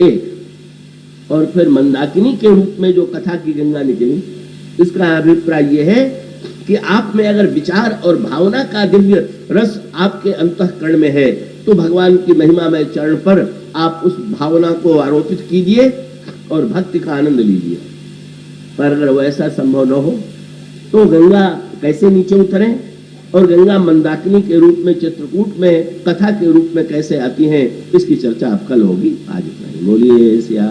एक। और फिर मंदाकिनी के रूप में जो कथा की गंगा निकली, इसका अभिप्राय यह है कि आप में अगर विचार और भावना का दिव्य रस आपके अंतःकरण में है, तो भगवान की महिमा में चरण पर आप उस भावना को आरोपित कीजिए और भक्ति का आनंद लीजिए। पर अगर वैसा संभव न हो तो गंगा कैसे नीचे उतरे, और गंगा मंदाकिनी के रूप में चित्रकूट में कथा के रूप में कैसे आती हैं, इसकी चर्चा अब कल होगी। आज इतना ही। बोलिए सिया